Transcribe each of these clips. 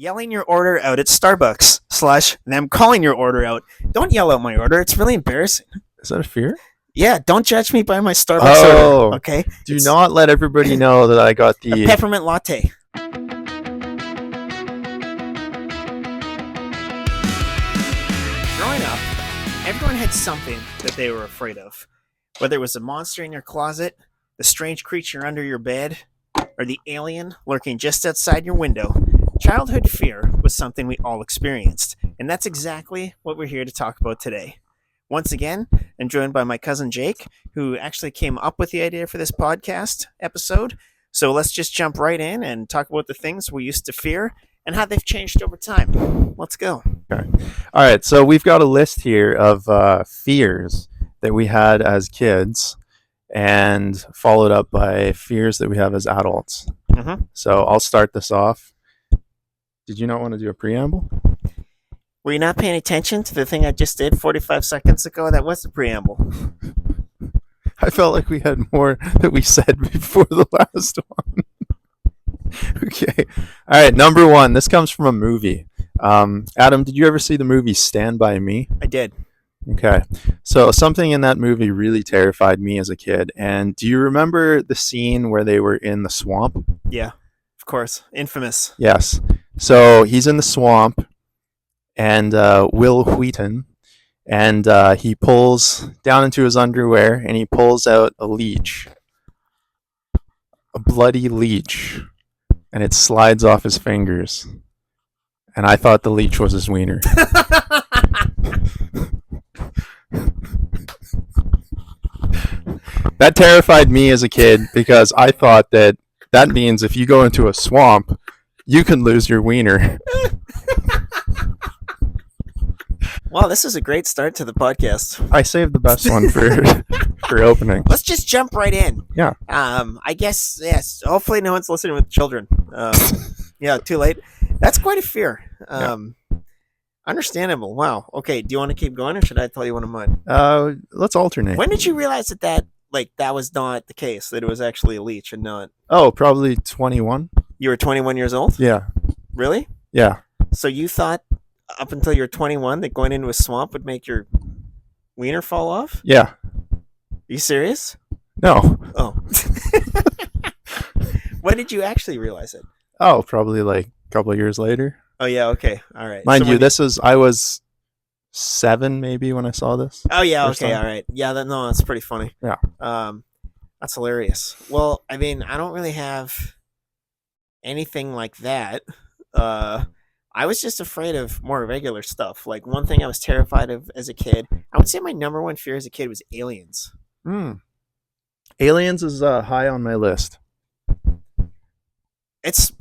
Yelling your order out at Starbucks / them calling your order out. Don't yell out my order. It's really embarrassing. Is that a fear? Yeah, don't judge me by my Starbucks order. Okay. Do not let everybody know that I got a peppermint latte. Growing up, everyone had something that they were afraid of. Whether it was a monster in your closet, the strange creature under your bed, or the alien lurking just outside your window, childhood fear was something we all experienced. And that's exactly what we're here to talk about today. Once again, I'm joined by my cousin Jake, who actually came up with the idea for this podcast episode. So let's just jump right in and talk about the things we used to fear and how they've changed over time. Let's go. Okay. All right. So we've got a list here of fears that we had as kids and followed up by fears that we have as adults. Mm-hmm. So I'll start this off. Did you not want to do a preamble? Were you not paying attention to the thing I just did 45 seconds ago? That was the preamble. I felt like we had more that we said before the last one. Okay. All right. Number one. This comes from a movie. Adam, did you ever see the movie Stand By Me? I did. Okay. So something in that movie really terrified me as a kid. And do you remember the scene where they were in the swamp? Yeah, of course. Infamous. Yes. So he's in the swamp and Will Wheaton, and he pulls down into his underwear and he pulls out a leech, a bloody leech, and it slides off his fingers. And I thought the leech was his wiener. That terrified me as a kid because I thought that means if you go into a swamp, you can lose your wiener. Wow, this is a great start to the podcast. I saved the best one for opening. Let's just jump right in. Yeah. I guess, yes. Hopefully no one's listening with children. Yeah, too late. That's quite a fear. Understandable. Wow. Okay, do you want to keep going or should I tell you one of mine? Let's alternate. When did you realize that was not the case, that it was actually a leech and not... Oh, probably 21. You were 21 years old? Yeah. Really? Yeah. So you thought up until you were 21 that going into a swamp would make your wiener fall off? Yeah. Are you serious? No. Oh. When did you actually realize it? Oh, probably like a couple of years later. Oh, yeah, okay. All right. Mind you, I was 7 maybe when I saw this. Oh, yeah, okay, all right. Yeah, that's pretty funny. Yeah. That's hilarious. Well, I mean, I don't really have anything like that. I was just afraid of more regular stuff. Like, one thing I was terrified of as a kid, I would say my number one fear as a kid was aliens. Aliens is high on my list. It's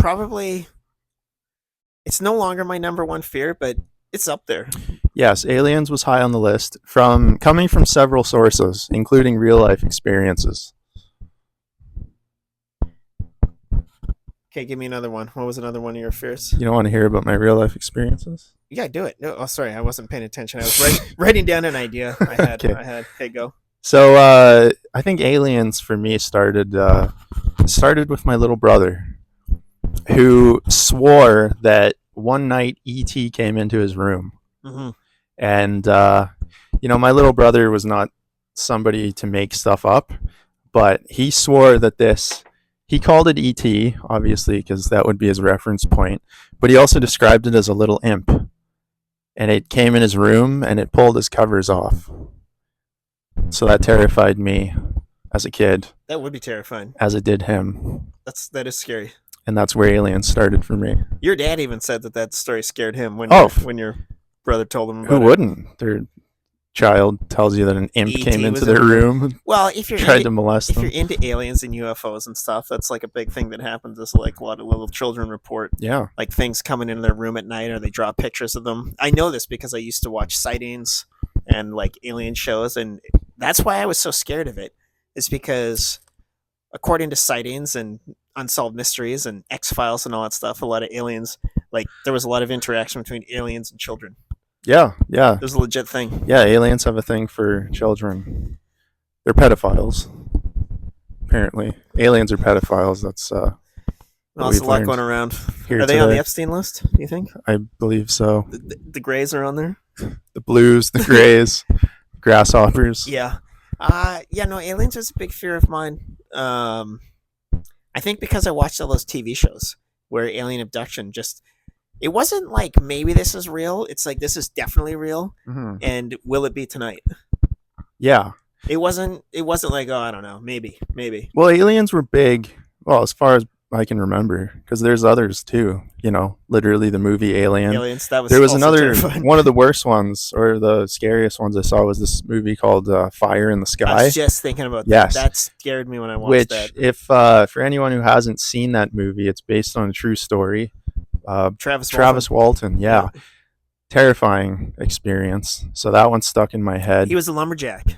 no longer my number one fear, but it's up there. Yes, aliens was high on the list, coming from several sources, including real-life experiences. Okay, give me another one. What was another one of your fears? You don't want to hear about my real-life experiences? Yeah, do it. No, sorry, I wasn't paying attention. I was writing down an idea I had. Okay. Hey, go. So I think aliens for me started with my little brother, who swore that one night E.T. came into his room. Mm-hmm. And, my little brother was not somebody to make stuff up, but he swore that he called it E.T., obviously, because that would be his reference point, but he also described it as a little imp. And it came in his room and it pulled his covers off. So that terrified me as a kid. That would be terrifying. As it did him. That is scary. And that's where aliens started for me. Your dad even said that story scared him when your brother told him about it. Who wouldn't? Their child tells you that an imp came into their room. Well, if you're tried to molest them. If you're into aliens and UFOs and stuff, that's like a big thing that happens. It's like a lot of little children report. Yeah. Like things coming into their room at night, or they draw pictures of them. I know this because I used to watch sightings and like alien shows, and that's why I was so scared of it. Is because according to sightings and unsolved mysteries and X-Files and all that stuff, a lot of aliens, like there was a lot of interaction between aliens and children. Yeah. It was a legit thing. Yeah, aliens have a thing for children. They're pedophiles. Apparently. Aliens are pedophiles. That's that Lots we've a lot learned going around. here Are they on the today. Epstein list, do you think? I believe so. The Greys are on there? The blues, the grays, grasshoppers. Yeah. Yeah, no, aliens is a big fear of mine. I think because I watched all those TV shows where alien abduction just it wasn't like maybe this is real. It's like this is definitely real. Hmm. And will it be tonight? Yeah. It wasn't like, oh, I don't know, maybe. Well, aliens were big. Well, as far as I can remember, because there's others too. You know, literally the movie Alien. Aliens, that was There was also another terrifying. one of the worst ones, or the scariest ones I saw was this movie called Fire in the I Sky. was just thinking about Yes. that. That scared me when I watched Which, that. if for anyone who hasn't seen that movie, it's based on a true story. Travis Walton, yeah. Terrifying experience. So that one stuck in my head. He was a lumberjack.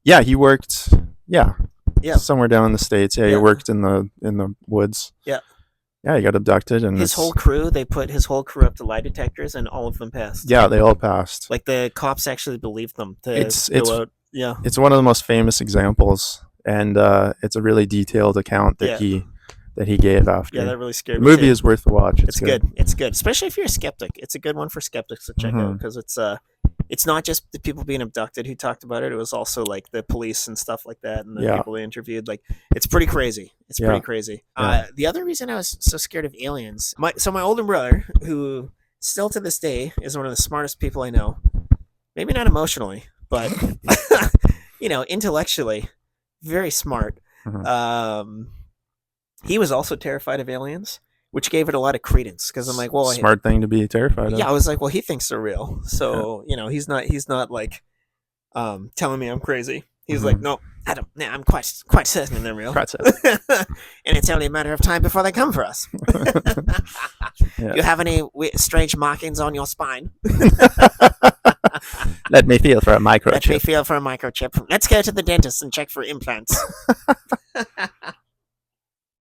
Yeah, he worked. Yeah, Yeah. somewhere down in the States. Yeah, he Yeah. worked in the woods. Yeah. Yeah, he got abducted, and His whole crew, they put his whole crew up to lie detectors, and all of them passed. yeah, they all passed. Like the cops actually believed them to It's- go out. Yeah. It's one of the most famous examples, and it's a really detailed account that Yeah. he gave after. Yeah, that really scared The me. movie too. is worth the watch. It's good. It's good, especially if you're a skeptic. It's a good one for skeptics to check out Mhm. because it's not just the people being abducted who talked about it. It was also like the police and stuff like that, and the Yeah. people they interviewed. Like, it's pretty crazy. It's Yeah. pretty crazy. Yeah. The other reason I was so scared of aliens, my older brother, who still to this day is one of the smartest people I know. Maybe not emotionally, but intellectually, very smart. Mhm. He was also terrified of aliens, which gave it a lot of credence because I'm like, well, Smart thing to be terrified of. yeah, I was like, well, he thinks they're real, so he's not like telling me I'm crazy. He's like, no, I don't. Nah, I'm quite certain they're real, Quite and it's only a matter of time before they come for us. Yeah. You have any strange markings on your spine? Let me feel for a microchip. Let me feel for a microchip. Let's go to the dentist and check for implants.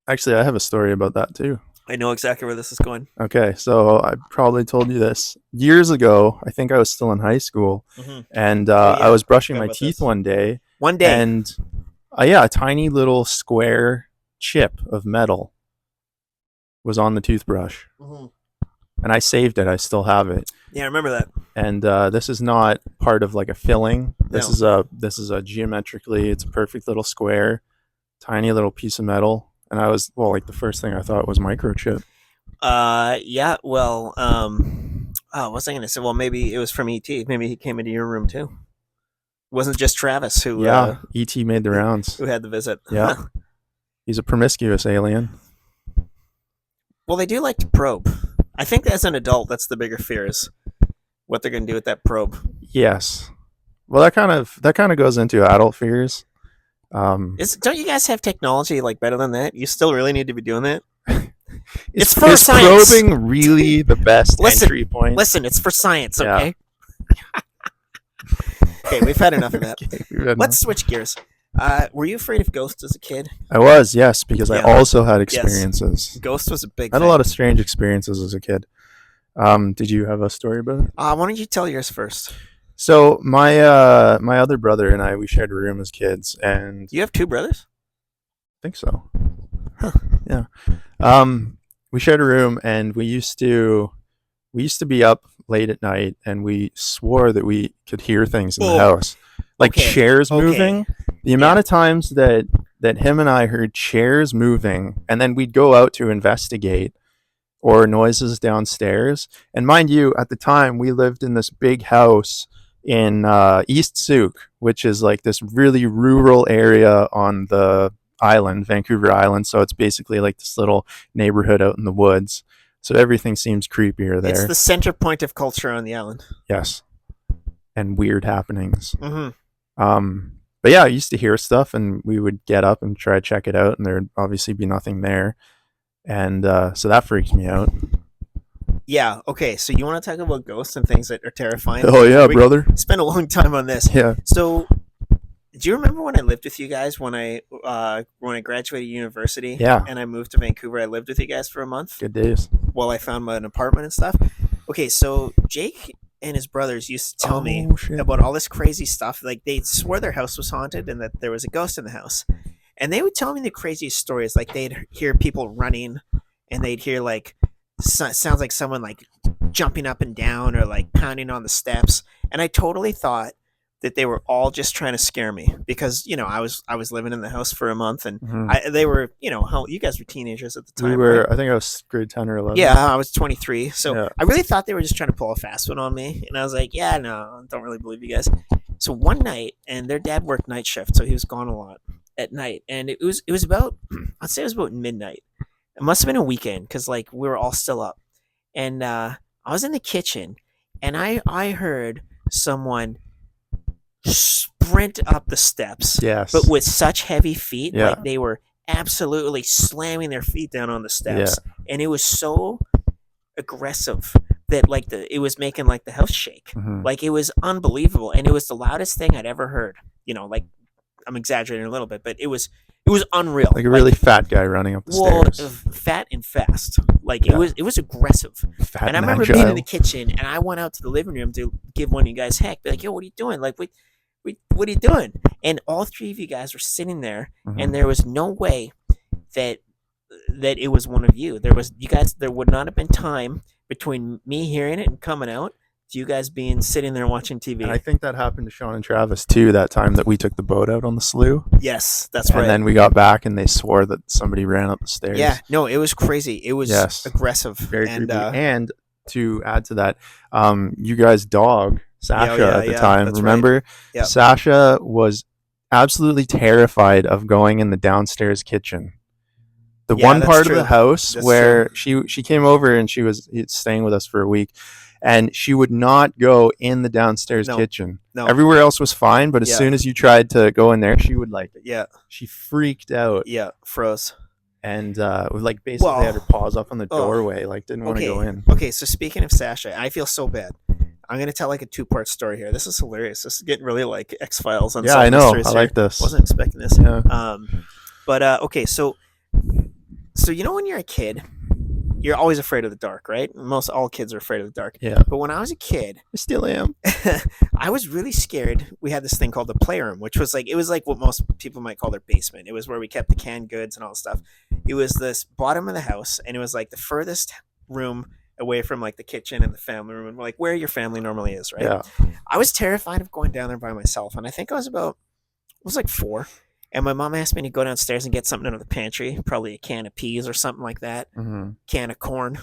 Actually, I have a story about that too. I know exactly where this is going. Okay, so I probably told you this years ago. I think I was still in high school, and yeah, I was brushing forgot my about teeth this. one day, And a tiny little square chip of metal was on the toothbrush, and I saved it. I still have it. yeah, I remember that. And this is not part of like a filling. This No. is a geometrically. It's a perfect little square, tiny little piece of metal. And I was like the first thing I thought was microchip. Yeah. Well, what was I going to say? Well, maybe it was from ET. Maybe he came into your room too. It wasn't just Travis who ET made the rounds. who had the visit. Yeah. He's a promiscuous alien. Well, they do like to probe. I think as an adult, that's the bigger fear is what they're going to do with that probe. Yes. Well, that kind of goes into adult fears. Don't you guys have technology like better than that? You still really need to be doing that. Is for science. Probing really the best entry point? Listen, it's for science, Yeah. okay? Okay, we've had enough of that. Okay, Let's switch gears. Were you afraid of ghosts as a kid? I was, yes, because Yeah. I also had experiences. Ghost was a big I had thing. a lot of strange experiences as a kid. Did you have a story about it? Why don't you tell yours first? So my other brother and I, we shared a room as kids, and You have two brothers? I think so. Huh. Yeah. We shared a room, and we used to be up late at night, and we swore that we could hear things in the Oh. house, like Okay. chairs Okay. moving. The amount of times that him and I heard chairs moving, and then we'd go out to investigate, or noises downstairs. And mind you, at the time we lived in this big house in East Souk, which is like this really rural area on the island, Vancouver Island. So it's basically like this little neighborhood out in the woods. So everything seems creepier there. It's the center point of culture on the island. Yes. And weird happenings. Mm-hmm. But yeah, I used to hear stuff, and we would get up and try to check it out, and there'd obviously be nothing there. And so that freaks me out. Yeah, okay, so you want to talk about ghosts and things that are terrifying? Oh yeah, We brother. spent a long time on this. Yeah. So, do you remember when I lived with you guys when I graduated university? Yeah. And I moved to Vancouver. I lived with you guys for a month Good days. while I found an apartment and stuff. Okay, so Jake and his brothers used to tell me shit. about all this crazy stuff. Like they swore their house was haunted and that there was a ghost in the house. And they would tell me the craziest stories. Like they'd hear people running and they'd hear like sounds like someone like jumping up and down or like pounding on the steps, and I totally thought that they were all just trying to scare me because I was living in the house for a month, and Mhm. they were how you guys were teenagers at the time, We were. right? I think I was grade 10 or 11. Yeah, I was 23, so Yeah. I really thought they were just trying to pull a fast one on me, and I was like, yeah, no, don't really believe you guys. So one night, and their dad worked night shift, so he was gone a lot at night, and it was about I'd say it was about midnight. It must have been a weekend because like we were all still up, and I was in the kitchen, and I heard someone sprint up the steps, Yes. but with such heavy feet, Yeah. like they were absolutely slamming their feet down on the steps, and it was so aggressive that like it was making like the house shake. Mhm. Like it was unbelievable, and it was the loudest thing I'd ever heard. Like I'm exaggerating a little bit, but it was unreal. Like a really fat guy running up the stairs. Fat and fast. Like Yeah. it was aggressive. Fat And I and remember agile. being in the kitchen, and I went out to the living room to give one of you guys heck, be like, "Yo, what are you doing? Like, what are you doing?" And all three of you guys were sitting there, Mhm. and there was no way that it was one of you. There would not have been time between me hearing it and coming out to you guys being sitting there watching TV. And I think that happened to Sean and Travis too. That time that we took the boat out on the slough, Yes, that's and right. then we got back, and they swore that somebody ran up the stairs. Yeah, no, it was crazy. It was Yes. aggressive. Very and creepy. And to add to that, you guys' dog Sasha at the time. that's Remember, right. Yep. Sasha was absolutely terrified of going in the downstairs kitchen. The Yeah, one that's part true. of the house That's where she came over and she was staying with us for a week, and she would not go in the downstairs No. kitchen. No. Everywhere else was fine, but as Yeah. soon as you tried to go in there, she would Yeah, she freaked out froze. and would like basically had her paws up on the doorway, like didn't want to go in. Okay, so speaking of Sasha, I feel so bad. I'm gonna tell like a 2-part story here. This is hilarious. This is getting really like X-Files on Yeah, I know. mysteries I here. like this. Wasn't expecting this. Yeah. But okay, so when you're a kid, you're always afraid of the dark, right? Most all kids are afraid of the dark. Yeah. But when I was a kid, I still am. I was really scared. We had this thing called the playroom, which was like what most people might call their basement. It was where we kept the canned goods and all the stuff. It was this bottom of the house, and it was like the furthest room away from like the kitchen and the family room, and like where your family normally is, right? Yeah. I was terrified of going down there by myself, and I think I was like 4, and my mom asked me to go downstairs and get something out of the pantry, probably a can of peas or something like that, Mm-hmm. can of corn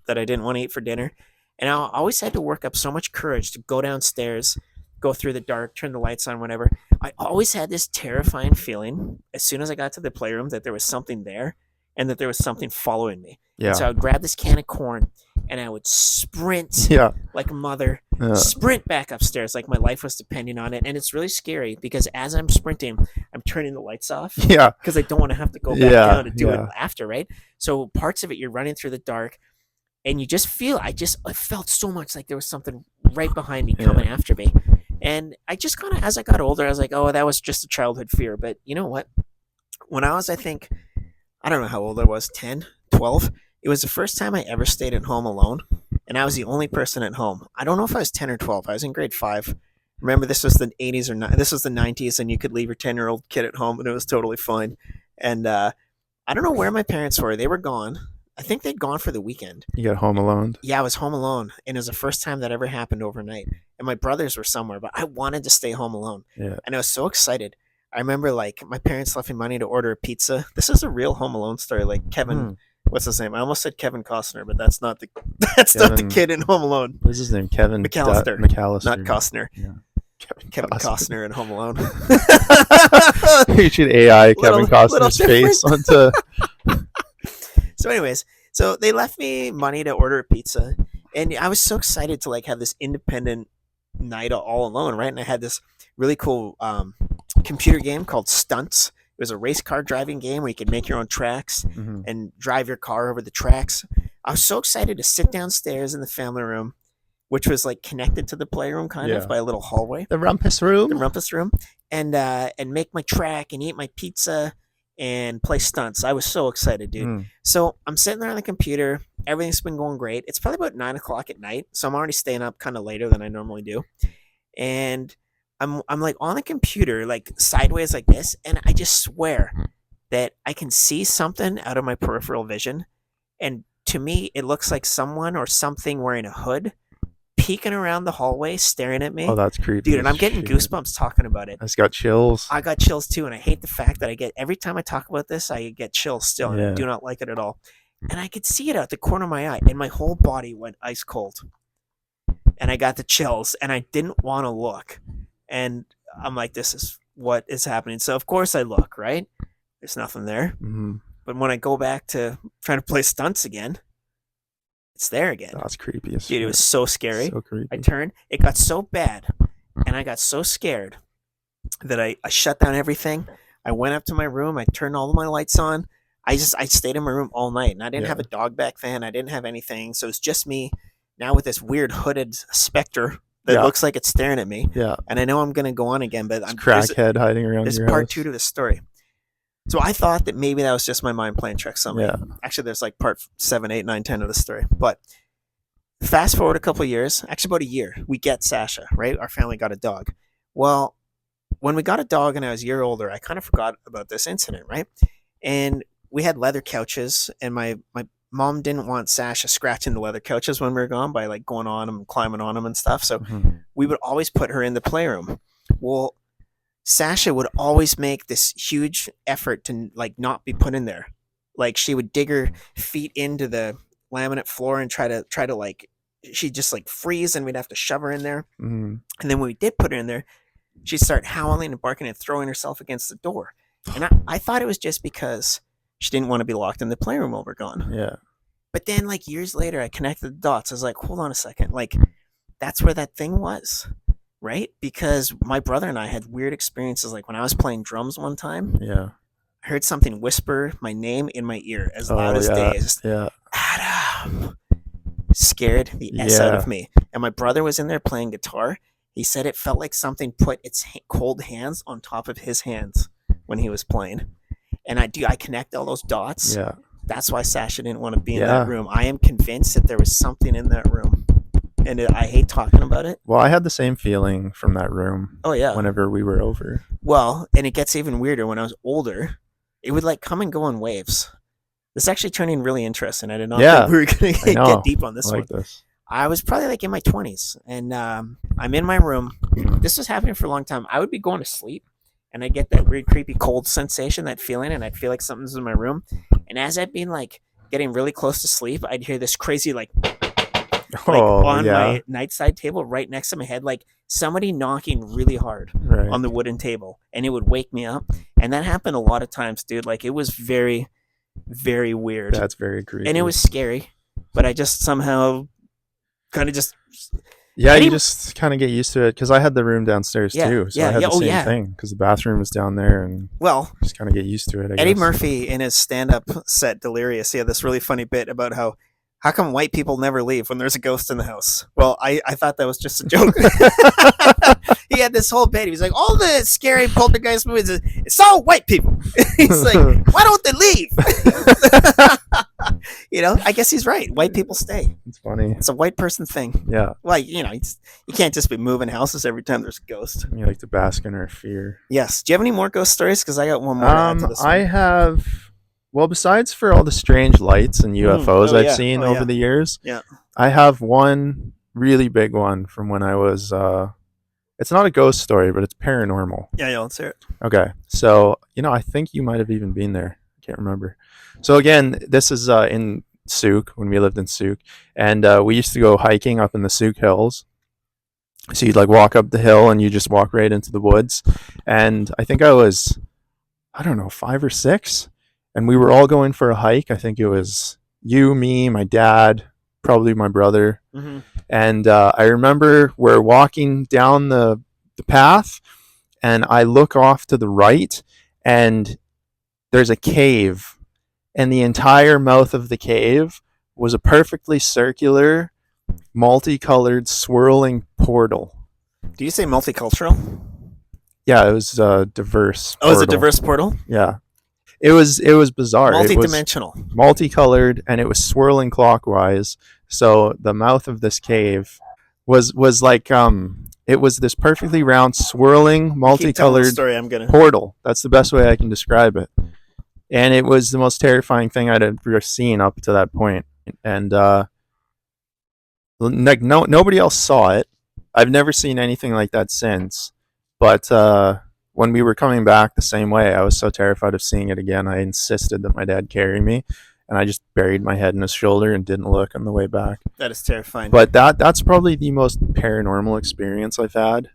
that I didn't want to eat for dinner. And I always had to work up so much courage to go downstairs, go through the dark, turn the lights on, whatever. I always had this terrifying feeling as soon as I got to the playroom that there was something there and that there was something following me. Yeah. So I would grab this can of corn and I would sprint Yeah. like a mother, Yeah. sprint back upstairs like my life was depending on it. And it's really scary because as I'm sprinting, I'm turning the lights off Yeah. because I don't want to have to go back Yeah, down to do it yeah. after, right? So parts of it, you're running through the dark, and you just feel. I felt so much like there was something right behind me coming after me, and I just kind of, as I got older, I was like, oh, that was just a childhood fear. But you know what? When I was, I think, I don't know how old I was, 10, 12. It was the first time I ever stayed at home alone, and I was the only person at home. I don't know if I was 10 or 12. I was in grade 5. Remember, this was the 80s or not. This was the 90s, and you could leave your 10-year-old kid at home, and it was totally fine. And I don't know where my parents were. They were gone. I think they'd gone for the weekend. You got home alone. Yeah, I was home alone, and it was the first time that ever happened overnight. And my brothers were somewhere, but I wanted to stay home alone. Yeah. And I was so excited. I remember, like, my parents left me money to order a pizza. This is a real Home Alone story. Like, Kevin, what's his name? I almost said Kevin Costner, but that's not the not the kid in Home Alone. What's his name? Kevin McAllister. McAllister. Not Costner. Yeah. Kevin Costner in Home Alone. You should AI Kevin Little Costner's face onto. So anyways, so they left me money to order a pizza, and I was so excited to like have this independent night all alone, right? And I had this really cool computer game called Stunts. It was a race car driving game where you could make your own tracks Mhm. and drive your car over the tracks. I was so excited to sit downstairs in the family room, which was like connected to the playroom kind Yeah. of by a little hallway, The rumpus room. the rumpus room, and make my track and eat my pizza and play stunts. I was so excited, dude. Mm. So I'm sitting there on the computer. Everything's been going great. It's probably about 9 o'clock at night, so I'm already staying up kind of later than I normally do. And I'm like on the computer, like sideways like this, and I just swear that I can see something out of my peripheral vision, And to me, it looks like someone or something wearing a hood peeking around the hallway, staring at Oh, me. that's creepy. Dude, and I'm getting Shit. goosebumps talking about it. I just got chills. I got chills too, and I hate the fact that I get every time I talk about this, I get chills still, and I Yeah. do not like it at all. And I could see it out the corner of my eye, and my whole body went ice cold. And I got the chills, and I didn't want to look. And I'm like, this is what is happening. So of course I look, right? There's nothing there. Mhm. But when I go back to trying to play stunts again, it's there again. That's creepy as Dude, it shit. was so scary. So creepy. I turned, it got so bad, and I got so scared that I shut down everything. I went up to my room, I turned all of my lights on. I stayed in my room all night, and I didn't Yeah. have a dog back then. I didn't have anything. So it's just me now with this weird hooded specter that Yeah. looks like it's staring at me. Yeah. And I know I'm going to go on again, but It's I'm crackhead hiding around there's your part house. 2 to the story. So I thought that maybe that was just my mind playing tricks on me. Yeah. Actually, there's like part 7, 8, 9, 10 of the story. But fast forward a couple of years, actually about a year, we get Sasha, right? Our family got a dog. Well, when we got a dog and I was a year older, I kind of forgot about this incident, right? And we had leather couches, and my mom didn't want Sasha scratching the leather couches when we were gone by like going on them, climbing on them and stuff. So Mhm. we would always put her in the playroom. Well, Sasha would always make this huge effort to like not be put in there. Like she would dig her feet into the laminate floor and try to like she'd just like freeze, and we'd have to shove her in there. Mhm. And then when we did put her in there, she'd start howling and barking and throwing herself against the door. And I thought it was just because she didn't want to be locked in the playroom while we're gone. Yeah. But then like years later I connected the dots. I was like, hold on a second. Like that's where that thing was. Right? Because my brother and I had weird experiences. Like when I was playing drums one time, Yeah. I heard something whisper my name in my ear as loud Oh as yeah. day. Just, Yeah. Adam. Scared the S out Yeah. of me. And my brother was in there playing guitar. He said it felt like something put its cold hands on top of his hands when he was playing. And I connect all those dots. Yeah. That's why Sasha didn't want to be in Yeah. that room. I am convinced that there was something in that room. And I hate talking about it. Well, I had the same feeling from that room Oh, yeah. whenever we were over. Well, and it gets even weirder when I was older. It would like come and go in waves. This is actually turning really interesting. I did not Yeah, think we were going I to know. get deep on I this like one. this. I was probably like in my 20s, and I'm in my room. This was happening for a long time. I would be going to sleep, and I'd get that weird, creepy, cold sensation, that feeling, and I'd feel like something's in my room. And as I'd been like getting really close to sleep, I'd hear this crazy like on my nightside table right next to my head, like somebody knocking really hard Right. on the wooden table, and it would wake me up. And that happened a lot of times, dude. Like it was very, very weird. That's very creepy. And it was scary, but I just somehow kind of just Yeah, Eddie- you just kind of get used to it because I had the room downstairs Yeah, too, so yeah, I had yeah, the oh, same yeah. thing because the bathroom was down there, and well, just kind of get used to it. I Eddie guess. Murphy in his stand-up set Delirious, he had this really funny bit about how come white people never leave when there's a ghost in the house? Well, I thought that was just a joke. He had this whole bit. He was like, all the scary poltergeist movies, it's all white people. He's like, why don't they leave? You know, I guess he's right. White people stay. It's funny. It's a white person thing. Yeah, Well, you know, you can't just be moving houses every time there's a ghost. you like to bask in our fear. Yes. Do you have any more ghost stories? Because I got one more to add to this one. I have. Well, besides for all the strange lights and UFOs Oh, I've yeah. seen Oh, over yeah. the years, Yeah. I have one really big one from when I was. It's not a ghost story, but it's paranormal. Yeah, let's hear it. Okay, so I think you might have even been there. I can't remember. So again, this is in Souk when we lived in Souk, and we used to go hiking up in the Souk Hills. So you'd like walk up the hill and you just walk right into the woods. And I think I was, I don't know, 5 or 6, and we were all going for a hike. I think it was you, me, my dad, probably my brother. Mm-hmm. And I remember we're walking down the path, and I look off to the right, and there's a cave, and the entire mouth of the cave was a perfectly circular, multicolored, swirling portal. Do you say multicultural? Yeah, it was diverse. Oh, it's a portal. diverse portal? Yeah, it was bizarre. It was Multi-dimensional. multicolored, and it was swirling clockwise. So the mouth of this cave was like it was this perfectly round, swirling, Keep telling the multicolored story. I'm gonna. portal. That's the best way I can describe it. And it was the most terrifying thing I'd ever seen up to that point. And like nobody else saw it. I've never seen anything like that since. But when we were coming back the same way, I was so terrified of seeing it again. I insisted that my dad carry me, and I just buried my head in his shoulder and didn't look on the way back. That is terrifying. But that's probably the most paranormal experience I've had.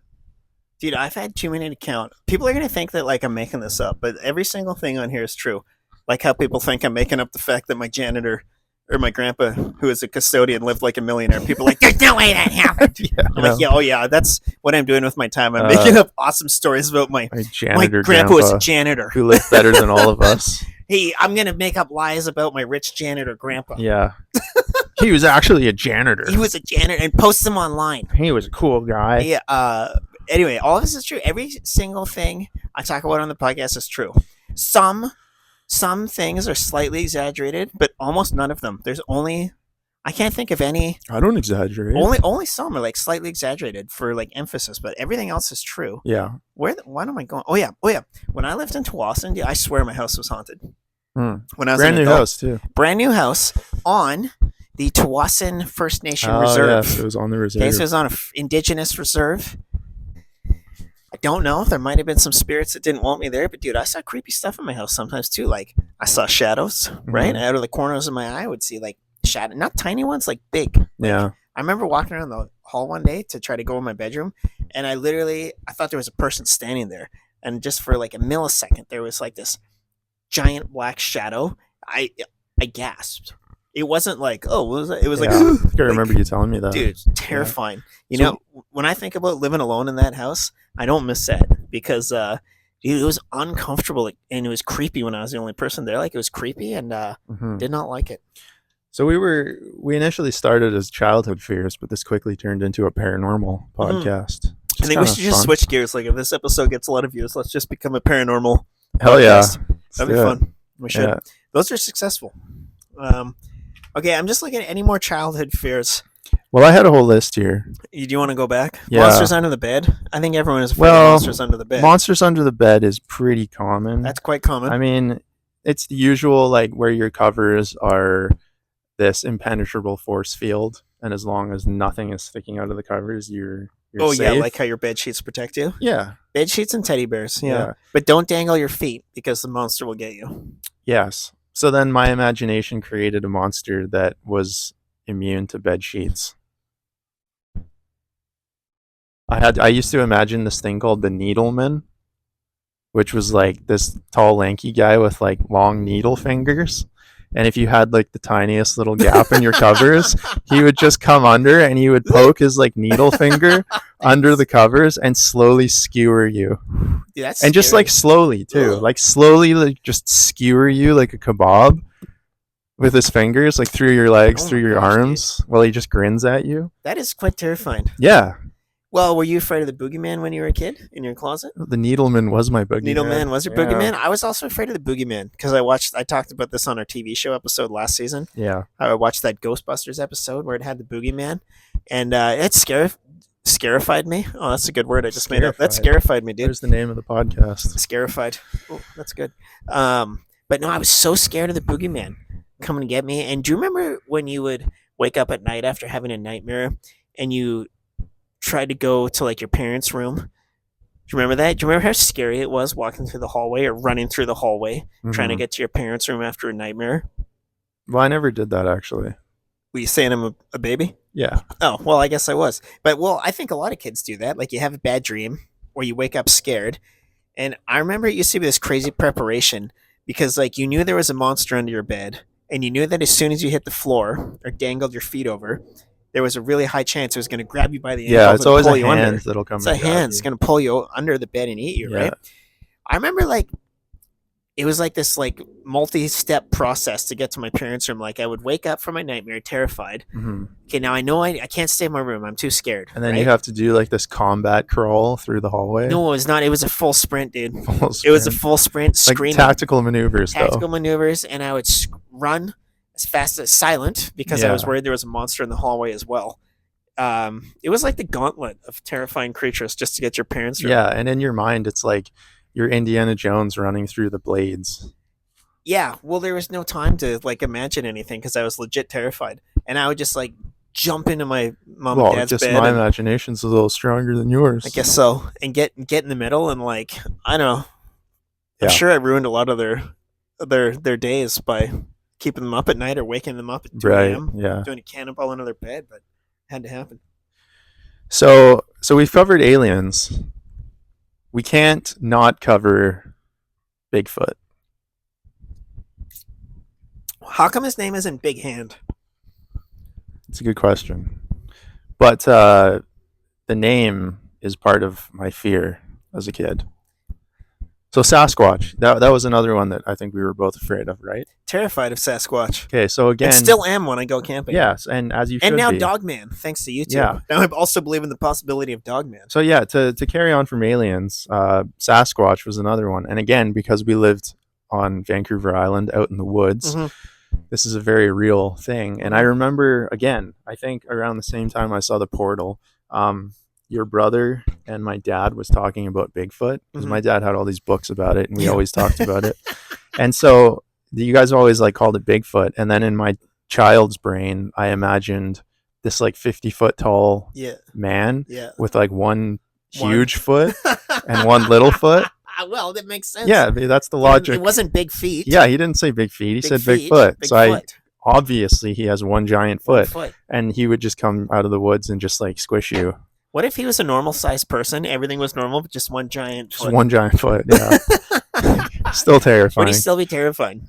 Dude, I've had too many to count. People are going to think that like I'm making this up, but every single thing on here is true. Like how people think I'm making up the fact that my janitor or my grandpa, who is a custodian, lived like a millionaire. People are like, there's no way that happened. Yeah, I'm like, yeah, oh yeah, that's what I'm doing with my time. I'm Uh, making up awesome stories about my janitor grandpa was a janitor. who lived better than all of us. Hey, I'm going to make up lies about my rich janitor grandpa. Yeah. He was actually a janitor. He was a janitor and post them online. He was a cool guy. Yeah. Anyway, all of this is true. Every single thing I talk about on the podcast is true. Some things are slightly exaggerated, but almost none of them. There's only I can't think of any. I don't exaggerate. Only some are like slightly exaggerated for like emphasis, but everything else is true. Yeah. What am I going? Oh yeah. When I lived in Tawasin, I swear my house was haunted. When I was Brand an new adult. house too. Brand new house on the Tawasin First Nation Reserve. Yes, it was on the reserve. Okay, so it was on an indigenous reserve. I don't know. There might have been some spirits that didn't want me there, but dude, I saw creepy stuff in my house sometimes too. Like I saw shadows, right? Out of the corners of my eye, I would see like shadow, not tiny ones, like big. Yeah. I remember walking around the hall one day to try to go in my bedroom, and I thought there was a person standing there, and just for like a millisecond, there was like this giant black shadow. I gasped. It wasn't like, oh, what was that? It was like, I remember you telling me that. dude, it's terrifying. You know, when I think about living alone in that house, I don't miss that because, dude, it was uncomfortable and it was creepy when I was the only person there. Like it was creepy and did not like it. So we initially started as childhood fears, but this quickly turned into a paranormal podcast. I think we should just switch gears. Like if this episode gets a lot of views, let's just become a paranormal. Hell podcast. yeah, That'd be fun. We should. Yeah. Those are successful. Okay, I'm just looking at any more childhood fears. Well, I had a whole list here. Do you want to go back? Yeah. Monsters under the bed. I think everyone is afraid of monsters under the bed. Monsters under the bed is pretty common. That's quite common. I mean, it's the usual, like where your covers are this impenetrable force field, and as long as nothing is sticking out of the covers, you're safe. Yeah, like how your bed sheets protect you. Yeah. Bed sheets and teddy bears. Yeah. But don't dangle your feet because the monster will get you. Yes. So then my imagination created a monster that was immune to bed sheets. I used to imagine this thing called the Needleman, which was like this tall, lanky guy with like long needle fingers. And if you had like the tiniest little gap in your covers, he would just come under and he would poke his like needle finger under the covers and slowly skewer you. Dude, that's and just scary. like slowly too. Ugh. Like slowly like just skewer you like a kebab with his fingers, like through your legs, Oh through my your gosh, arms, while he just grins at you. That is quite terrifying. Yeah. Well, were you afraid of the boogeyman when you were a kid in your closet? The Needleman was my boogeyman. Needleman was your boogeyman? I was also afraid of the boogeyman because I talked about this on our TV show episode last season. Yeah. I watched that Ghostbusters episode where it had the boogeyman, and it scarified me. Oh, that's a good word I just made up. That scarified me, dude. There's the name of the podcast. Scarified. Oh, that's good. But no, I was so scared of the boogeyman coming to get me. And do you remember when you would wake up at night after having a nightmare and you tried to go to like your parents' room? Do you remember that? Do you remember how scary it was walking through the hallway or running through the hallway trying to get to your parents' room after a nightmare? Well, I never did that actually. Were you saying I'm a baby? Yeah. Oh, well, I guess I was. But, I think a lot of kids do that. Like, you have a bad dream or you wake up scared. And I remember it used to be this crazy preparation because, like, you knew there was a monster under your bed and you knew that as soon as you hit the floor or dangled your feet over, there was a really high chance it was going to grab you by the ankles It's and always pull a you hand under. that'll come. It's a hand that's going to pull you under the bed and eat you, right? I remember, like, it was like this like multi-step process to get to my parents' room. Like I would wake up from my nightmare terrified. Mm-hmm. Okay, now I know I can't stay in my room. I'm too scared. And then right? you have to do like this combat crawl through the hallway. No, it was not. It was a full sprint, dude. Full It was a sprint. full sprint, like screaming. tactical maneuvers Tactical though. maneuvers, and I would run as fast as silent because I was worried there was a monster in the hallway as well. It was like the gauntlet of terrifying creatures just to get your parents' room. Yeah, and in your mind it's like you're Indiana Jones running through the blades. Yeah, well, there was no time to like imagine anything because I was legit terrified, and I would just like jump into my mom and Well, dad's just bed, my and imagination's a little stronger than I yours. guess so, and get in the middle, and like I don't know. I'm Yeah, sure I ruined a lot of their days by keeping them up at night or waking them up at 2 right. a.m. Yeah. doing a cannonball under their bed, but it had to happen. So we've covered aliens. We can't not cover Bigfoot. How come his name isn't Big Hand? It's a good question. But the name is part of my fear as a kid. So Sasquatch, that was another one that I think we were both afraid of, right? Terrified of Sasquatch. Okay, so And again, still am when I go camping. yes, and as you And should now be. Dogman, thanks to YouTube. Yeah. Now I also believe in the possibility of Dogman. So yeah, to carry on from aliens, Sasquatch was another one, and again, because we lived on Vancouver Island, out in the woods, this is a very real thing. And I remember, again, I think around the same time I saw the portal, your brother and my dad was talking about Bigfoot because my dad had all these books about it, and we always talked about it. And so you guys always like called it Bigfoot, and then in my child's brain, I imagined this like 50-foot tall man with like one huge foot and one little foot. Well, that makes sense. Yeah, that's the logic. It wasn't big feet. Yeah, he didn't say big feet. He said big foot. Obviously he has one giant foot, and he would just come out of the woods and just like squish you. What if he was a normal sized person? Everything was normal, but just one giant foot. Just one giant foot. Yeah. Still terrifying. Would he still be terrified?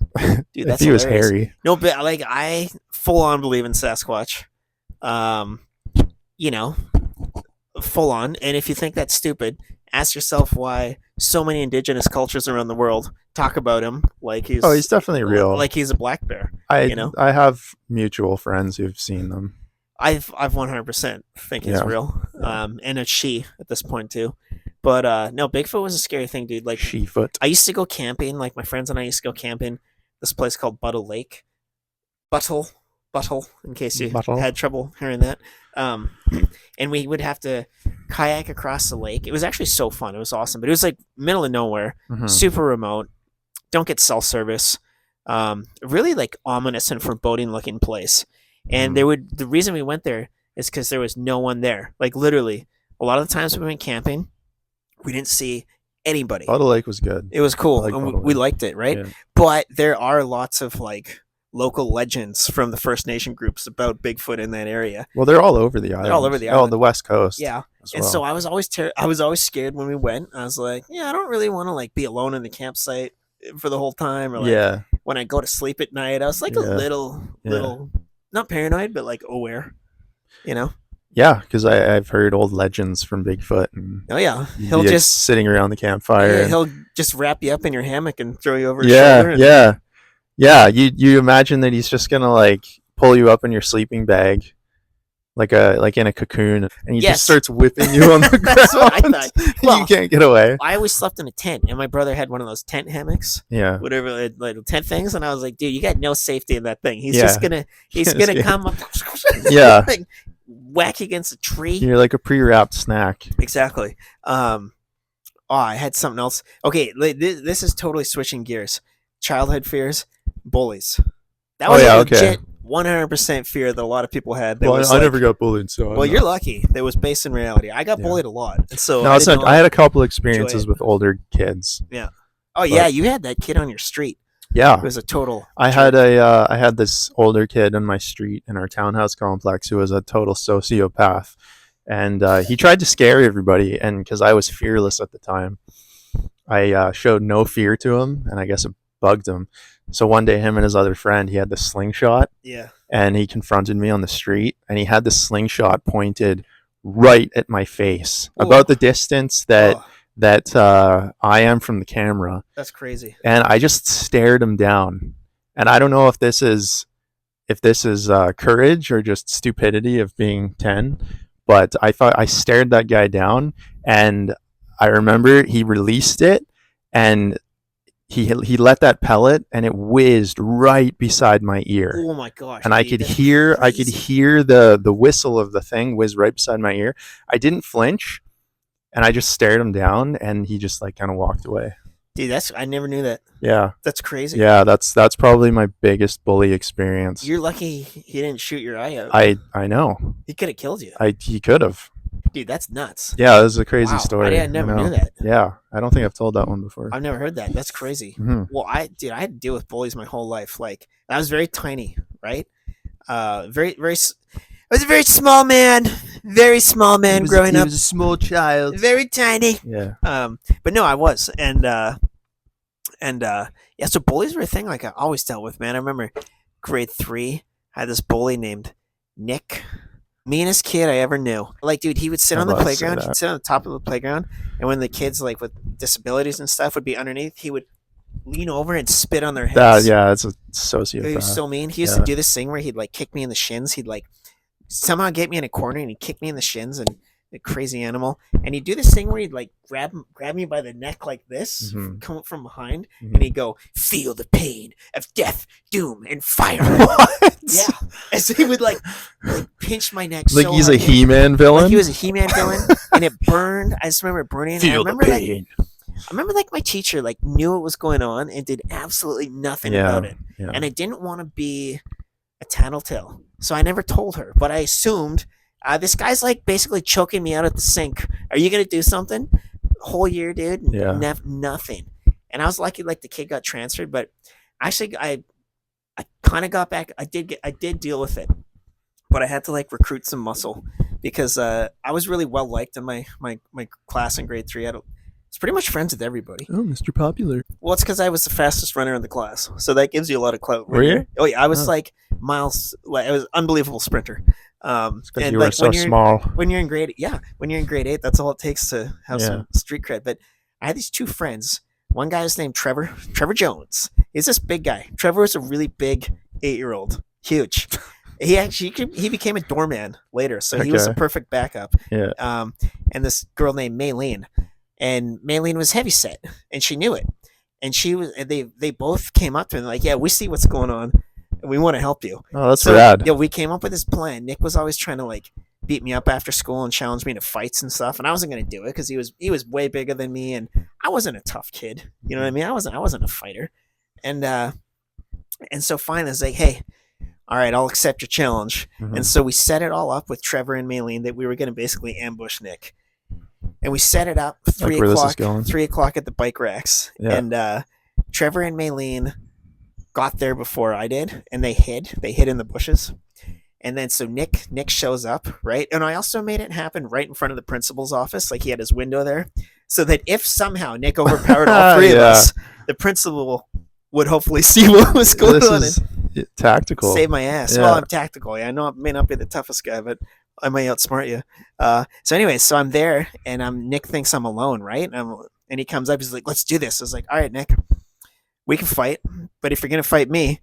Dude, that's if he was hilarious. hairy. No, but like I full on believe in Sasquatch. You know, full on. And if you think that's stupid, ask yourself why so many indigenous cultures around the world talk about him like he's definitely real. Like he's a black bear. I have mutual friends who've seen them. I've 100% think he's real. And a she at this point too. But no, Bigfoot was a scary thing, dude. Like She-foot. I used to go camping, like my friends and I used to go camping this place called Buttle Lake. Buttle, in case you had trouble hearing that. And we would have to kayak across the lake. It was actually so fun. It was awesome. But it was like middle of nowhere, super remote. Don't get cell service. Really like ominous and foreboding looking place. And the reason we went there is because there was no one there. Like literally, a lot of the times we went camping, we didn't see anybody. Buttle Lake was good. It was cool, and we liked it, right? Yeah. But there are lots of like local legends from the First Nation groups about Bigfoot in that area. Well, they're all over the island. They're all over the island. Oh, the West Coast. Yeah. And so I was always scared when we went. I was like, yeah, I don't really want to like be alone in the campsite for the whole time, or like when I go to sleep at night. I was like a little not paranoid, but like aware, you know? Yeah, because I've heard old legends from Bigfoot. And he'll just sitting around the campfire. Yeah, he'll just wrap you up in your hammock and throw you over his shoulder. Yeah. You imagine that he's just gonna like pull you up in your sleeping bag, like in a cocoon, and he just starts whipping you on the ground. That's what I thought. Well, you can't get away. I always slept in a tent, and my brother had one of those tent hammocks. Yeah. Whatever, like tent things, and I was like, dude, you got no safety in that thing. He's just gonna come up. Like, whack against a tree. You're like a pre-wrapped snack. Exactly. I had something else. Okay, this is totally switching gears. Childhood fears, bullies. That was a legit 100% fear that a lot of people had. I never got bullied, so. Well, you're lucky. That was based in reality. I got bullied a lot, and so no, it's not. I had a couple experiences with older kids. Yeah. Oh yeah, you had that kid on your street. Yeah, it was a total. I had this older kid on my street in our townhouse complex who was a total sociopath, and he tried to scare everybody. And because I was fearless at the time, I showed no fear to him, and I guess it bugged him. So one day, him and his other friend, he had this slingshot. Yeah. And he confronted me on the street, and he had the slingshot pointed right at my face, about the distance that I am from the camera. That's crazy. And I just stared him down. And I don't know if this is courage or just stupidity of being 10, but I stared that guy down, and I remember he released it, and he let that pellet, and it whizzed right beside my ear. Oh my gosh! And I could hear the whistle of the thing whiz right beside my ear. I didn't flinch, and I just stared him down, and he just like kind of walked away. Dude, I never knew that. Yeah, That's crazy. yeah. That's probably my biggest bully experience. You're lucky he didn't shoot your eye out. I know. He could have killed you. He could have. Dude, that's nuts. Yeah, this is a crazy Wow, story. I never knew know. that. Yeah, I don't think I've told that one before. I've never heard that. That's crazy. Mhm. Well, I had to deal with bullies my whole life. Like I was very tiny, right? Very. I was a very small man, growing up. a small child. Very tiny. Yeah. But no, I was, and yeah. So bullies were a thing. Like I always dealt with, man. I remember grade 3, I had this bully named Nick. Meanest kid I ever knew. Like, dude, he would sit on the playground. He'd sit on the top of the playground, and when the kids like with disabilities and stuff would be underneath, he would lean over and spit on their heads. Yeah, it's a sociopath. He was so mean. He used to do this thing where he'd like kick me in the shins. He'd like somehow get me in a corner and he'd kick me in the shins, and a crazy animal. And he'd do this thing where he'd like grab me by the neck like this, come up from behind, and he'd go, "Feel the pain of death, doom, and fire." Yeah. And so he would like pinch my neck. Like so he's hard. a He-Man villain. Like he was a He-Man villain, and it burned. I just remember it burning. Feel I remember the pain. I remember like my teacher like knew what was going on and did absolutely nothing about it. Yeah. And I didn't want to be a tattletale, so I never told her. But I assumed this guy's like basically choking me out at the sink. Are you gonna do something? Whole year, dude. Yeah. Nothing. And I was lucky, like the kid got transferred, but actually I kind of got back. I did deal with it, but I had to like recruit some muscle because I was really well liked in my class in grade 3. I was pretty much friends with everybody. Oh, Mr. Popular. Well, it's because I was the fastest runner in the class, so that gives you a lot of clout. Were you? Oh yeah, I was like miles. Like I was an unbelievable sprinter. Because And you were like so small. when you're in grade 8, that's all it takes to have some street cred. But I had these 2 friends. One guy was named Trevor Jones. He's this big guy. Trevor was a really big 8-year-old, huge. He became a doorman later, so he was a perfect backup. Yeah. And this girl named Maylene, and Maylene was heavyset, and she knew it. And they both came up to me like, "Yeah, we see what's going on, and we want to help you." Oh, that's rad. Yeah, we came up with this plan. Nick was always trying to like beat me up after school and challenge me to fights and stuff, and I wasn't going to do it because he was way bigger than me, and I wasn't a tough kid. You know what I mean? I wasn't a fighter, and so finally, I was like, "Hey, all right, I'll accept your challenge." And so we set it all up with Trevor and Maylene that we were going to basically ambush Nick. And we set it up 3 o'clock at the bike racks. Yeah. And Trevor and Maylene got there before I did, and they hid in the bushes. And then so Nick shows up, right? And I also made it happen right in front of the principal's office. Like he had his window there, so that if somehow Nick overpowered all 3 of us, the principal would hopefully see what was going on. And tactical. Save my ass. Yeah. Well, I'm tactical. Yeah, I know I may not be the toughest guy, but I may outsmart you. So anyway, so I'm there, and Nick thinks I'm alone, right? And he comes up, he's like, "Let's do this." I was like, "All right, Nick, we can fight, but if you're gonna fight me,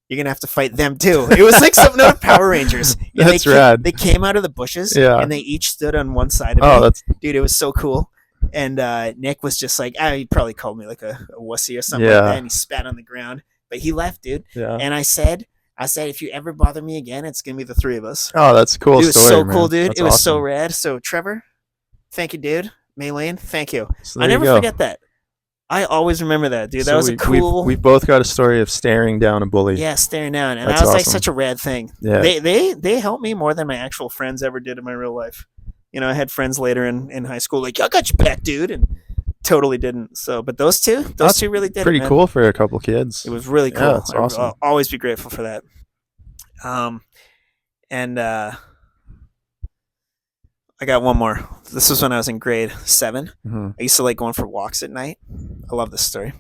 you're gonna have to fight them too." It was like something out of Power Rangers. That's rad. They came out of the bushes, and they each stood on one side of me. Dude, it was so cool. And Nick was just like, he probably called me like a wussy or something like that, and he spat on the ground. But he left, dude. Yeah. And I said, if you ever bother me again, it's gonna be the 3 of us. Oh, that's a cool. It was story, so man. cool, dude. That's it was awesome. so rad. So Trevor, thank you, dude. Maylene, thank you. So I never forget that. I always remember that, dude. That was a cool. We both got a story of staring down a bully. Yeah, staring down, and that's that was awesome. like such a rad thing. Yeah. They helped me more than my actual friends ever did in my real life. You know, I had friends later in high school like, "I got your back, dude," and totally didn't. So, but those two really did. Pretty cool for a couple kids. It was really cool. Yeah, that's awesome. I'll always be grateful for that. And I got one more. This was when I was in grade 7. I used to like going for walks at night. I love this story.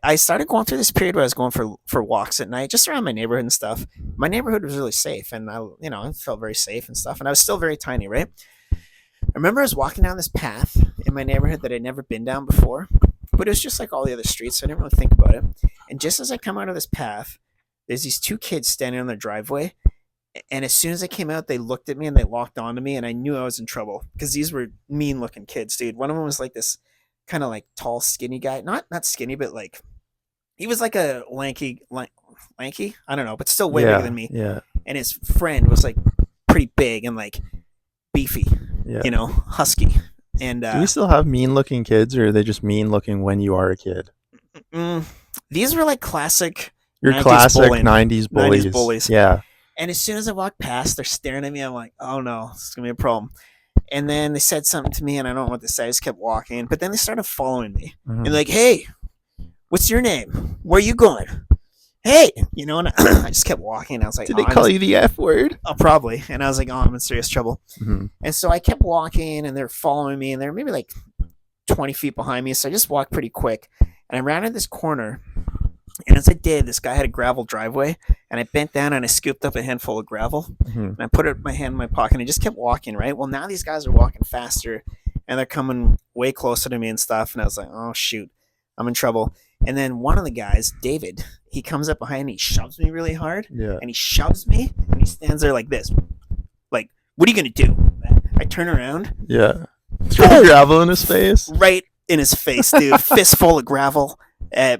I started going through this period where I was going for walks at night, just around my neighborhood and stuff. My neighborhood was really safe, and I felt very safe and stuff. And I was still very tiny, right? I remember I was walking down this path in my neighborhood that I'd never been down before, but it was just like all the other streets, so I didn't really think about it. And just as I come out of this path, there's these 2 kids standing on their driveway. And as soon as I came out, they looked at me and they locked onto me, and I knew I was in trouble because these were mean-looking kids, dude. One of them was like this kind of like tall, skinny guy. Not skinny, but like he was like a lanky. I don't know, but still way bigger than me. Yeah. And his friend was like pretty big and like beefy, husky. And Do we still have mean-looking kids, or are they just mean-looking when you are a kid? these were like classic Your 90s classic bullying. 90s bullies. 90s bullies. Yeah. And as soon as I walk past, they're staring at me. I'm like, oh no, this is going to be a problem. And then they said something to me, and I don't know what they said. I just kept walking. But then they started following me. Mhm. And like, hey, what's your name? Where are you going? Hey, you know, and I just kept walking. I was like, Did they call you the F word? Oh, probably. And I was like, oh, I'm in serious trouble. Mm-hmm. And so I kept walking, and they're following me, and they're maybe like 20 feet behind me. So I just walked pretty quick. And I ran in this corner. And as I did, this guy had a gravel driveway, and I bent down and I scooped up a handful of gravel, and I put my hand in my pocket, and I just kept walking, right? Well, now these guys are walking faster, and they're coming way closer to me and stuff, and I was like, oh, shoot, I'm in trouble. And then one of the guys, David, he comes up behind me, he shoves me really hard, and he shoves me, and he stands there like this. Like, what are you going to do? I turn around. Yeah. Throw gravel in his face? Right in his face, dude. Fistful of gravel.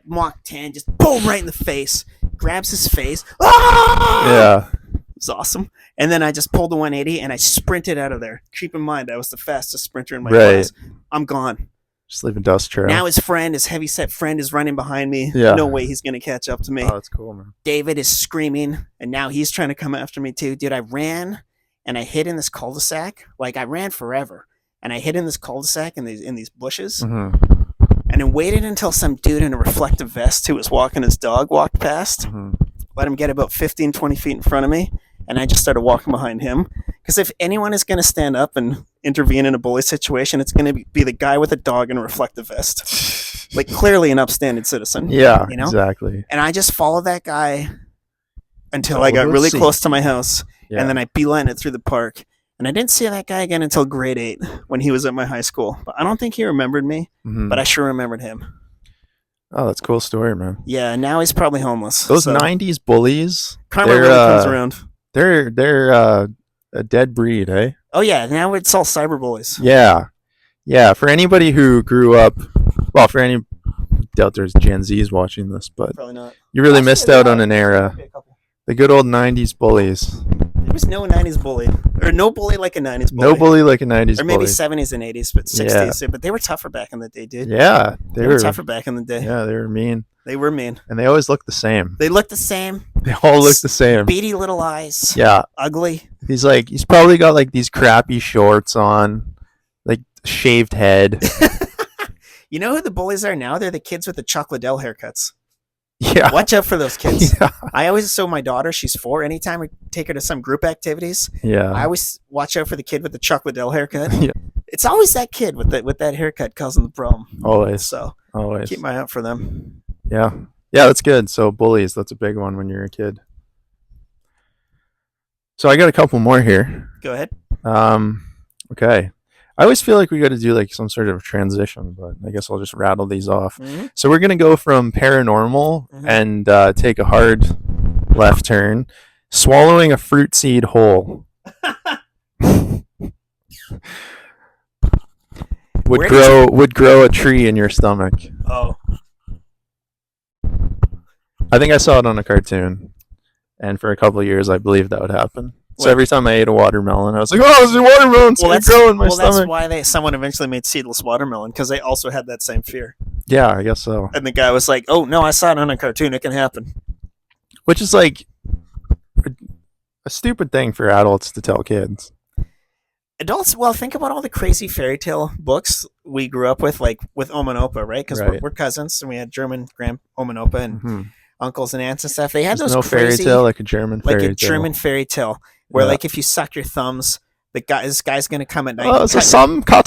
Mach 10, just boom, right in the face. Grabs his face. Ah! Yeah. It was awesome. And then I just pulled the 180 and I sprinted out of there. Keep in mind, I was the fastest sprinter in my class. I'm gone. Just leave a dust trail. Now his heavyset friend, is running behind me. Yeah. No way he's going to catch up to me. Oh, that's cool, man. David is screaming, and now he's trying to come after me too. Dude, I ran and I hid in this cul-de-sac. Like, I ran forever. And I hid in this cul-de-sac in these bushes. Mm-hmm. And then waited until some dude in a reflective vest who was walking his dog walked past. Mm-hmm. Let him get about 15, 20 feet in front of me. And I just started walking behind him. Because if anyone is going to stand up and intervene in a bully situation, it's going to be the guy with a dog in a reflective vest. Like, clearly an upstanding citizen. Yeah, you know? Exactly. And I just followed that guy until I got really close to my house. Yeah. And then I beelined it through the park. And I didn't see that guy again until grade 8 when he was at my high school. But I don't think he remembered me, but I sure remembered him. Oh, that's a cool story, man. Yeah, now he's probably homeless. Those 90s bullies. Karma really comes around. They're a dead breed, eh? Oh, yeah. Now it's all cyberbullies. Yeah. Yeah. For anybody who grew up, well, for any, doubt there's Gen Zs watching this, but probably not. You really missed out on an era. The good old 90s bullies. There was no 90s bully. Or no bully like a 90s bully. No bully like a 90s bully. Or maybe 70s and 80s, but 60s. Yeah. But they were tougher back in the day, dude. Yeah. They were tougher back in the day. Yeah, they were mean. They were mean. And they always looked the same. They looked the same. They all looked the same. Beady little eyes. Yeah. Ugly. He's probably got like these crappy shorts on, like shaved head. You know who the bullies are now? They're the kids with the Chuck Liddell haircuts. Yeah. Watch out for those kids. Yeah. I always, so my daughter, she's 4. Anytime I take her to some group activities, I always watch out for the kid with the Chuck Liddell haircut. Yeah. It's always that kid with that haircut causing the problem. Always. So always keep my eye out for them. Yeah. Yeah, that's good. So bullies, that's a big one when you're a kid. So I got a couple more here. Go ahead. Okay. I always feel like we got to do like some sort of transition, but I guess I'll just rattle these off. Mm-hmm. So we're going to go from paranormal and take a hard left turn. Swallowing a fruit seed whole. would grow a tree in your stomach. Oh. I think I saw it on a cartoon. And for a couple of years, I believed that would happen. So every time I ate a watermelon, I was like, "Oh, it's a watermelon! It's gonna grow in my stomach." That's why someone eventually made seedless watermelon, because they also had that same fear. Yeah, I guess so. And the guy was like, "Oh no, I saw it on a cartoon. It can happen." Which is like a stupid thing for adults to tell kids. Adults, well, think about all the crazy fairy tale books we grew up with, like with Oma and Opa, right? Because we're cousins, and we had German Oma and Opa and uncles and aunts and stuff. They had those crazy, fairy tale like a German fairy tale. Like a German fairy tale. Where, like, if you suck your thumbs, this guy's going to come at night. Oh, cut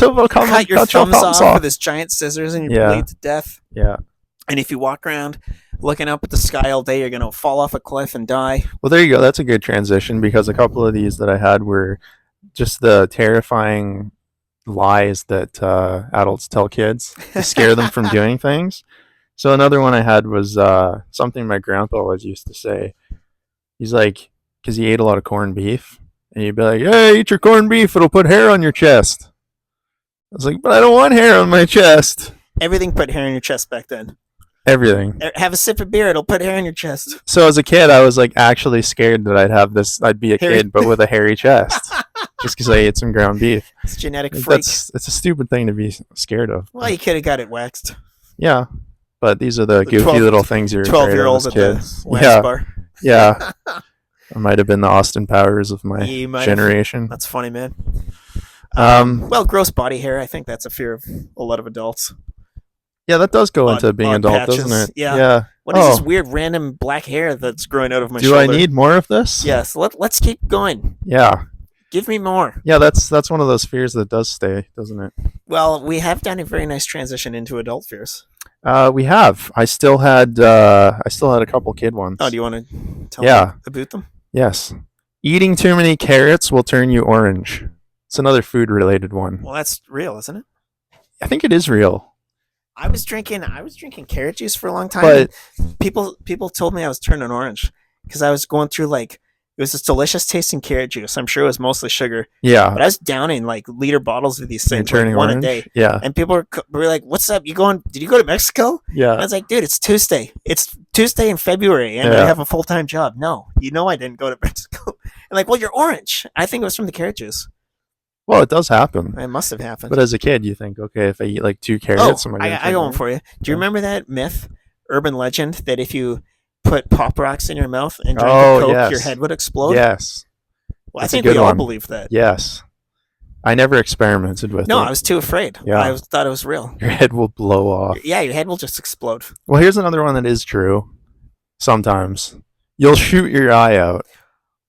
your thumbs off with his giant scissors and you bleed to death. Yeah. And if you walk around looking up at the sky all day, you're going to fall off a cliff and die. Well, there you go. That's a good transition, because a couple of these that I had were just the terrifying lies that adults tell kids to scare them from doing things. So another one I had was something my grandpa always used to say. He's like, because he ate a lot of corned beef, and he'd be like, "Hey, eat your corned beef, it'll put hair on your chest." I was like, "But I don't want hair on my chest." Everything put hair on your chest back then. Everything. Have a sip of beer, it'll put hair on your chest. So as a kid, I was like actually scared that I'd be a kid, but with a hairy chest. just because I ate some ground beef. It's genetic Like, freak. it's a stupid thing to be scared of. Well, you could have got it waxed. Yeah, but these are the goofy 12 little things you're afraid 12-year-old of at as the kids. wax Yeah, bar. yeah. I might have been the Austin Powers of my You might have. generation. That's funny, man. Well, Gross body hair. I think that's a fear of a lot of adults. yeah, that does go into being odd adult, patches. doesn't it? Yeah. What is Oh, this weird random black hair that's growing out of my do shoulder? I need more of this? Yes. Let's keep going. Yeah. Give me more. Yeah, that's one of those fears that does stay, doesn't it? Well, we have done a very nice transition into adult fears. We have. I still had a couple kid ones. Oh, do you want to tell Yeah. me about them? Yes. Eating too many carrots will turn you orange. It's another food related one. Well, that's real, isn't it? I think it is real. I was drinking carrot juice for a long time. But and people told me I was turning orange because I was going through like it was this delicious tasting carrot juice. I'm sure it was mostly sugar, yeah, but I was downing like liter bottles of these you're things, turning like one orange. a day. Yeah. And people were like, "What's up? You going? Did you go to Mexico?" And I Yeah. was like, "Dude, it's Tuesday. It's Tuesday in February, and Yeah. I have a full time job." No, I didn't go to Mexico. And like, well, you're orange. I think it was from the carrot juice. Well, it does happen. It must have happened. But as a kid, you think, okay, if I eat like 2 carrots, am I gonna I turn got one orange? for you. Do you Yeah. remember that myth, urban legend, that if you put Pop Rocks in your mouth and drank Oh, a Coke, yes. your head would explode? Yes. Well, I That's a think good we all one. believe that. Yes. I never experimented with No, it. I was too afraid. Yeah. I thought it was real. Your head will blow off. Yeah, your head will just explode. Well, here's another one that is true. Sometimes you'll shoot your eye out.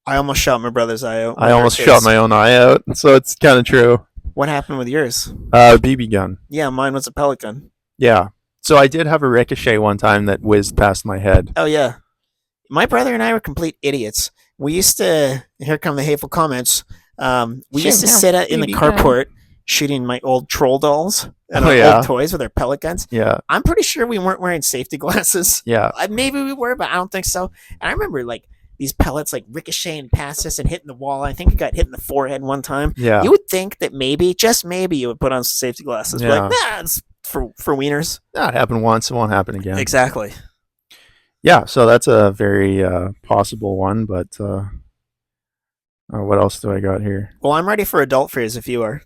I almost shot my brother's eye out. when I we were almost kids. shot my own eye out, so it's kind of true. What happened with yours? BB gun. Yeah, mine was a pellet gun. Yeah. So I did have a ricochet one time that whizzed past my head. Oh, yeah. My brother and I were complete idiots. We used to, here come the hateful comments. We used to sit in the carport shooting my old troll dolls and Oh, our yeah. old toys with our pellet guns. Yeah. I'm pretty sure we weren't wearing safety glasses. Yeah. Maybe we were, but I don't think so. And I remember like these pellets like ricocheting past us and hitting the wall. I think it got hit in the forehead one time. Yeah. You would think that maybe, just maybe, you would put on safety glasses. But Yeah. like, nah, it's for wieners. That happened once. It won't happen again. Exactly. Yeah. So that's a very possible one. But what else do I got here? Well, I'm ready for adult fears if you are.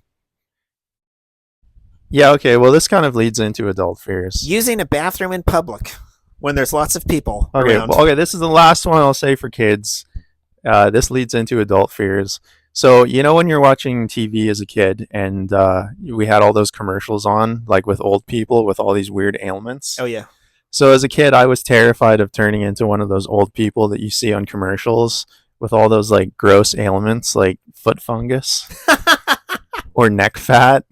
Yeah. Okay. Well, this kind of leads into adult fears. Using a bathroom in public when there's lots of people Okay. around. Well, okay. This is the last one I'll say for kids. This leads into adult fears. So, you know, when you're watching TV as a kid and we had all those commercials on, like with old people with all these weird ailments. Oh, yeah. So, as a kid, I was terrified of turning into one of those old people that you see on commercials with all those like gross ailments like foot fungus or neck fat.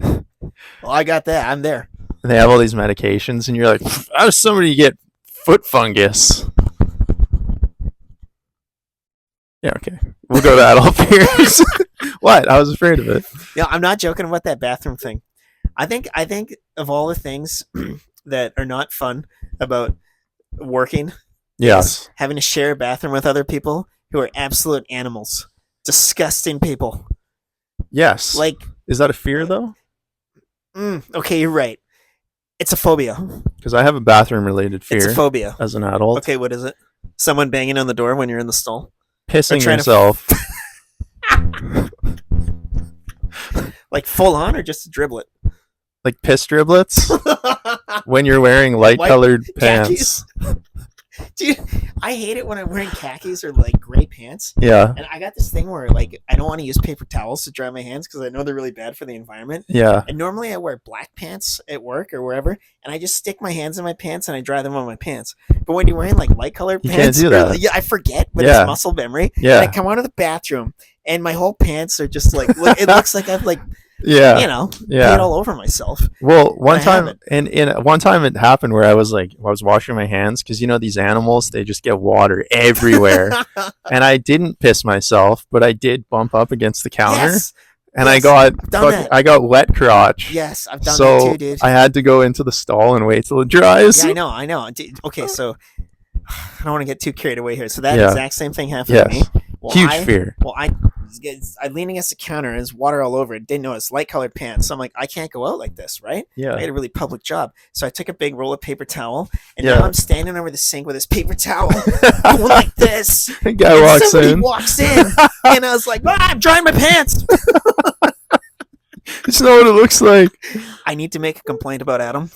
Well, I got that. I'm there. And they have all these medications, and you're like, how does somebody get foot fungus? Yeah, okay. We'll go to adult fears. What? I was afraid of it. Yeah, I'm not joking about that bathroom thing. I think of all the things that are not fun about working, Yes. having to share a bathroom with other people who are absolute animals, disgusting people. Yes. Like, Is that a fear, though? Okay, you're right. It's a phobia. Because I have a bathroom-related It's a fear phobia. as an adult. Okay, what is it? Someone banging on the door when you're in the stall? Pissing trying to- yourself. Like full on or just a driblet? Like piss driblets when you're wearing light-colored Khakis. pants. Dude, I hate it when I'm wearing khakis or like gray pants. Yeah. And I got this thing where like I don't want to use paper towels to dry my hands because I know they're really bad for the environment. Yeah. And normally I wear black pants at work or wherever, and I just stick my hands in my pants and I dry them on my pants. But when you're wearing like light colored You pants, can't do that. yeah, I forget, but Yeah. it's muscle memory. Yeah. And I come out of the bathroom and my whole pants are just like it looks like I've like Yeah. peed all over myself. Well, one I time, haven't. in one time it happened where I was washing my hands because you know these animals they just get water everywhere, and I didn't piss myself, but I did bump up against the counter, Yes, and yes, I I've done that. wet crotch. yes, I've done So that too, dude. I had to go into the stall and wait till it dries. Yeah, I know. Okay, so I don't want to get too carried away here. So that Yeah. exact same thing happened to me. Yes. Huge fear. I leaned against the counter and there's water all over it. Didn't notice light colored pants. So I'm like, I can't go out like this, right? Yeah. I had a really public job. So I took a big roll of paper towel and Yeah. now I'm standing over the sink with this paper towel going like this. The guy walks Somebody in. walks in and I was like, I'm drying my pants. It's not what it looks like. I need to make a complaint about Adam.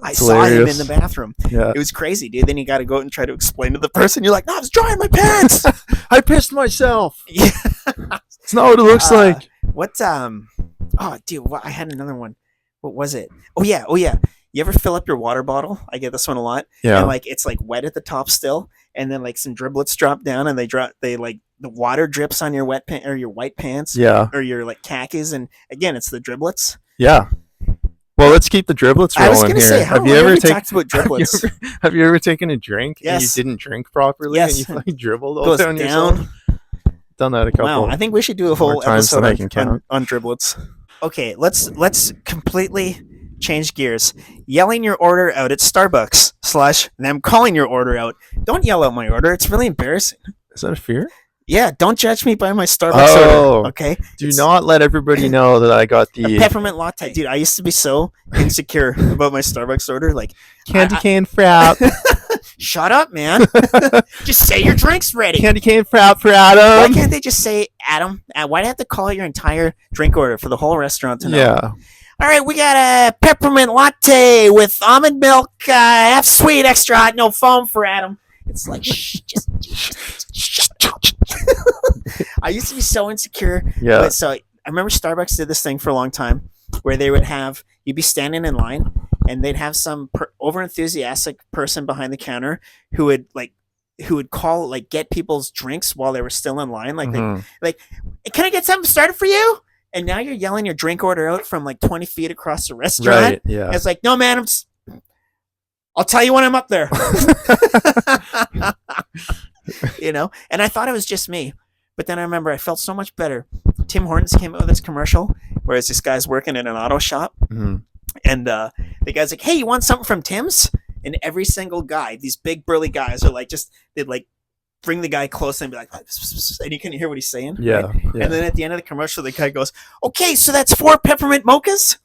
I It's saw him in hilarious. the bathroom. Yeah. It was crazy, dude. Then you got to go out and try to explain to the person. You're like, no, I was drying my pants. I pissed myself. Yeah. It's not what it looks like. What? Oh, dude. I had another one. What was it? Oh yeah. You ever fill up your water bottle? I get this one a lot. Yeah. And like it's like wet at the top still, and then like some driblets drop down, and they like the water drips on your wet pants or your white pants. Yeah. Or your like khakis, and again, it's the driblets. Yeah. Well, let's keep the driblets rolling I was gonna here. say, how have we talked about driblets? Have you ever taken a drink and Yes. you didn't drink properly Yes. and you like dribbled all Goes down down. yourself? Done that a couple. Wow, I think we should do a whole more times episode than I can count. on driblets. Okay, let's completely change gears. Yelling your order out at Starbucks / them calling your order out. Don't yell out my order. It's really embarrassing. Is that a fear? Yeah, don't judge me by my Starbucks order. Okay. Do not let everybody know that I got A the peppermint latte, dude. I used to be so insecure about my Starbucks order. Like, candy cane frap. shut up, man. Just say your drink's ready. Candy cane frap for Why Adam. can't they just say Adam? Why do I have to call your entire drink order for the whole restaurant to know? Yeah. All right, we got a peppermint latte with almond milk, half sweet, extra hot, no foam for Adam. It's like, just shut up. I used to be so insecure. Yeah. But so I remember Starbucks did this thing for a long time where they would have, you'd be standing in line and they'd have some over enthusiastic person behind the counter who would call, like, get people's drinks while they were still in line. Like, Mhm. can I get something started for you? And now you're yelling your drink order out from like 20 feet across the restaurant. Right. Yeah. And it's like, no, man, I'll tell you when I'm up there. You know? And I thought it was just me. But then I remember I felt so much better. Tim Hortons came out with this commercial, whereas this guy's working in an auto shop. Mhm. And the guy's like, hey, you want something from Tim's? And every single guy, these big burly guys are like, they'd like bring the guy close and be like, and you couldn't hear what he's saying. Yeah. Right? Yeah. And then at the end of the commercial, the guy goes, okay, so that's 4 peppermint mochas?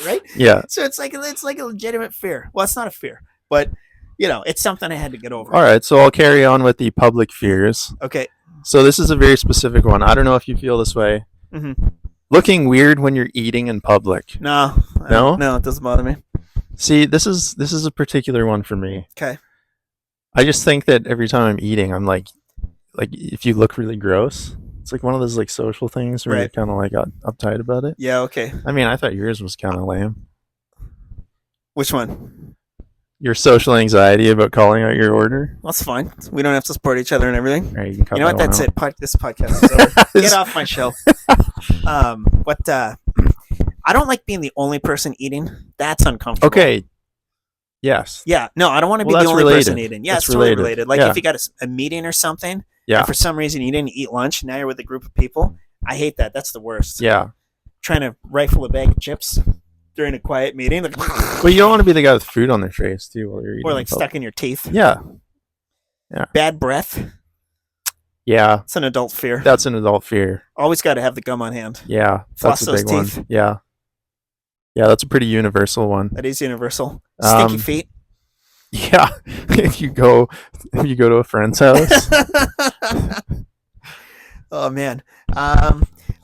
Right? Yeah. So it's like a legitimate fear. Well, it's not a fear, but you know, it's something I had to get over. All right. So I'll carry on with the public fears. Okay. So this is a very specific one. I don't know if you feel this way. Mm-hmm. Looking weird when you're eating in public. No, it doesn't bother me. See, this is a particular one for me. Okay. I just think that every time I'm eating, I'm like if you look really gross, it's like one of those like social things where Right. you're kind of like uptight about it. Yeah. Okay. I mean, I thought yours was kind of lame. Which one? Your social anxiety about calling out your order. That's fine. We don't have to support each other and everything. All right, you can cut You know what? that one That's out. it. This podcast is over. Get off my show. I don't like being the only person eating. That's uncomfortable. Okay. Yes. Yeah. No, I don't want to be Well, the that's only person related. eating. Yeah, That's it's totally related. related. Like Yeah. if you got a meeting or something, Yeah. and for some reason you didn't eat lunch, now you're with a group of people. I hate that. That's the worst. Yeah. Trying to rifle a bag of chips during a quiet meeting, like, But you don't want to be the guy with food on their face too while you're eating. or like in stuck in your teeth. public. Yeah. Bad breath. Yeah. It's an adult fear. That's an adult fear. Always got to have the gum on hand. Yeah. Floss That's a those big one. teeth. Yeah. Yeah, that's a pretty universal one. That is universal. Stinky Um, feet. Yeah. if you go to a friend's house. Oh man.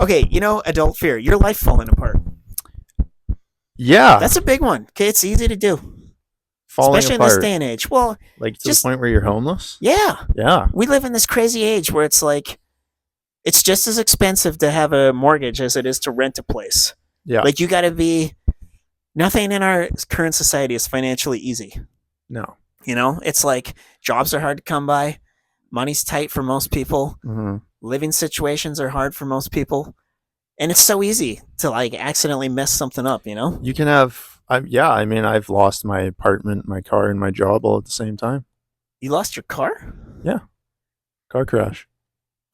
Okay, adult fear. Your life falling apart. Yeah. That's a big one. Okay, it's easy to do, falling especially apart. in this day and age. Well, Like to just- the point where you're homeless? yeah, Yeah. we live in this crazy age where it's like, it's just as expensive to have a mortgage as it is to rent a place. Yeah. Like you got to be. Nothing in our current society is financially easy. No. It's like jobs are hard to come by, money's tight for most people, Hmm. living situations are hard for most people, and it's so easy to like accidentally mess something up. You can have I mean, I've lost my apartment, my car, and my job all at the same time. You lost your car? Car crash.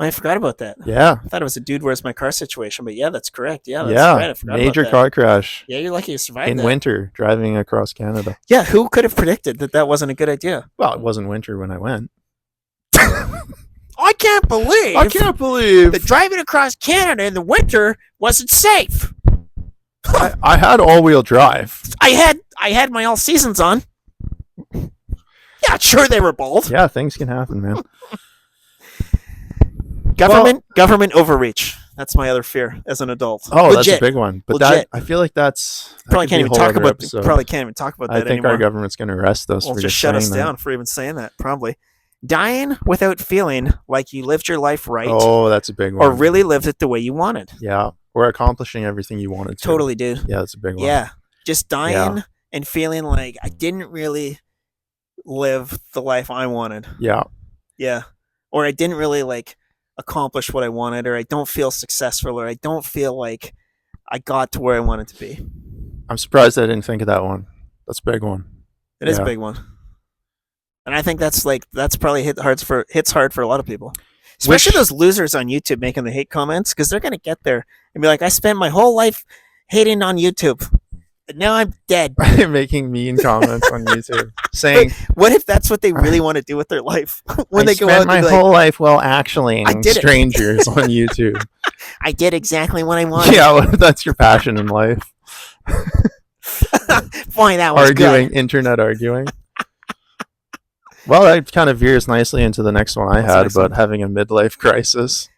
I forgot about that. Yeah. I thought it was a dude, where's my car situation, but yeah, that's correct. Yeah, that's Yeah. right. I forgot Major about that. car crash Yeah, you're lucky you survived in that. winter driving across Canada. Yeah, who could have predicted that wasn't a good idea? Well, it wasn't winter when I went. I can't believe that driving across Canada in the winter wasn't safe. I had all-wheel drive. I had my all seasons on. Yeah, sure they were bald. Yeah, things can happen, man. Government overreach. That's my other fear as an adult. Oh, Legit. that's a big one. But Legit. I feel like that Probably can't even talk about. episode. Probably can't even talk about that I think anymore. our government's going to arrest us Well, for just shut us saying that. down for even saying that. Probably dying without feeling like you lived your life right, Oh, that's a big one. or really lived it the way you wanted. Yeah, or accomplishing everything you wanted to. Totally, dude. Yeah, that's a big one. Yeah, just dying Yeah. and feeling like I didn't really live the life I wanted. Yeah. Yeah, or I didn't really like accomplish what I wanted, or I don't feel successful, or I don't feel like I got to where I wanted to be. I'm surprised I didn't think of that one. That's a big one. It is a Yeah. big one, and I think that's probably hits hard for a lot of people, especially those losers on YouTube making the hate comments, because they're gonna get there and be like, "I spent my whole life hating on YouTube, but now I'm dead." Making mean comments on YouTube, saying, What if that's what they really want to do with their life when they go out? spent my and be whole life actually I did it. strangers on YouTube. like, I did exactly what I wanted. Yeah, what if that's your passion in life? Boy, that was Arguing, good. internet arguing. Well, that kind of veers nicely into the next one I What's the had next about one? having a midlife crisis.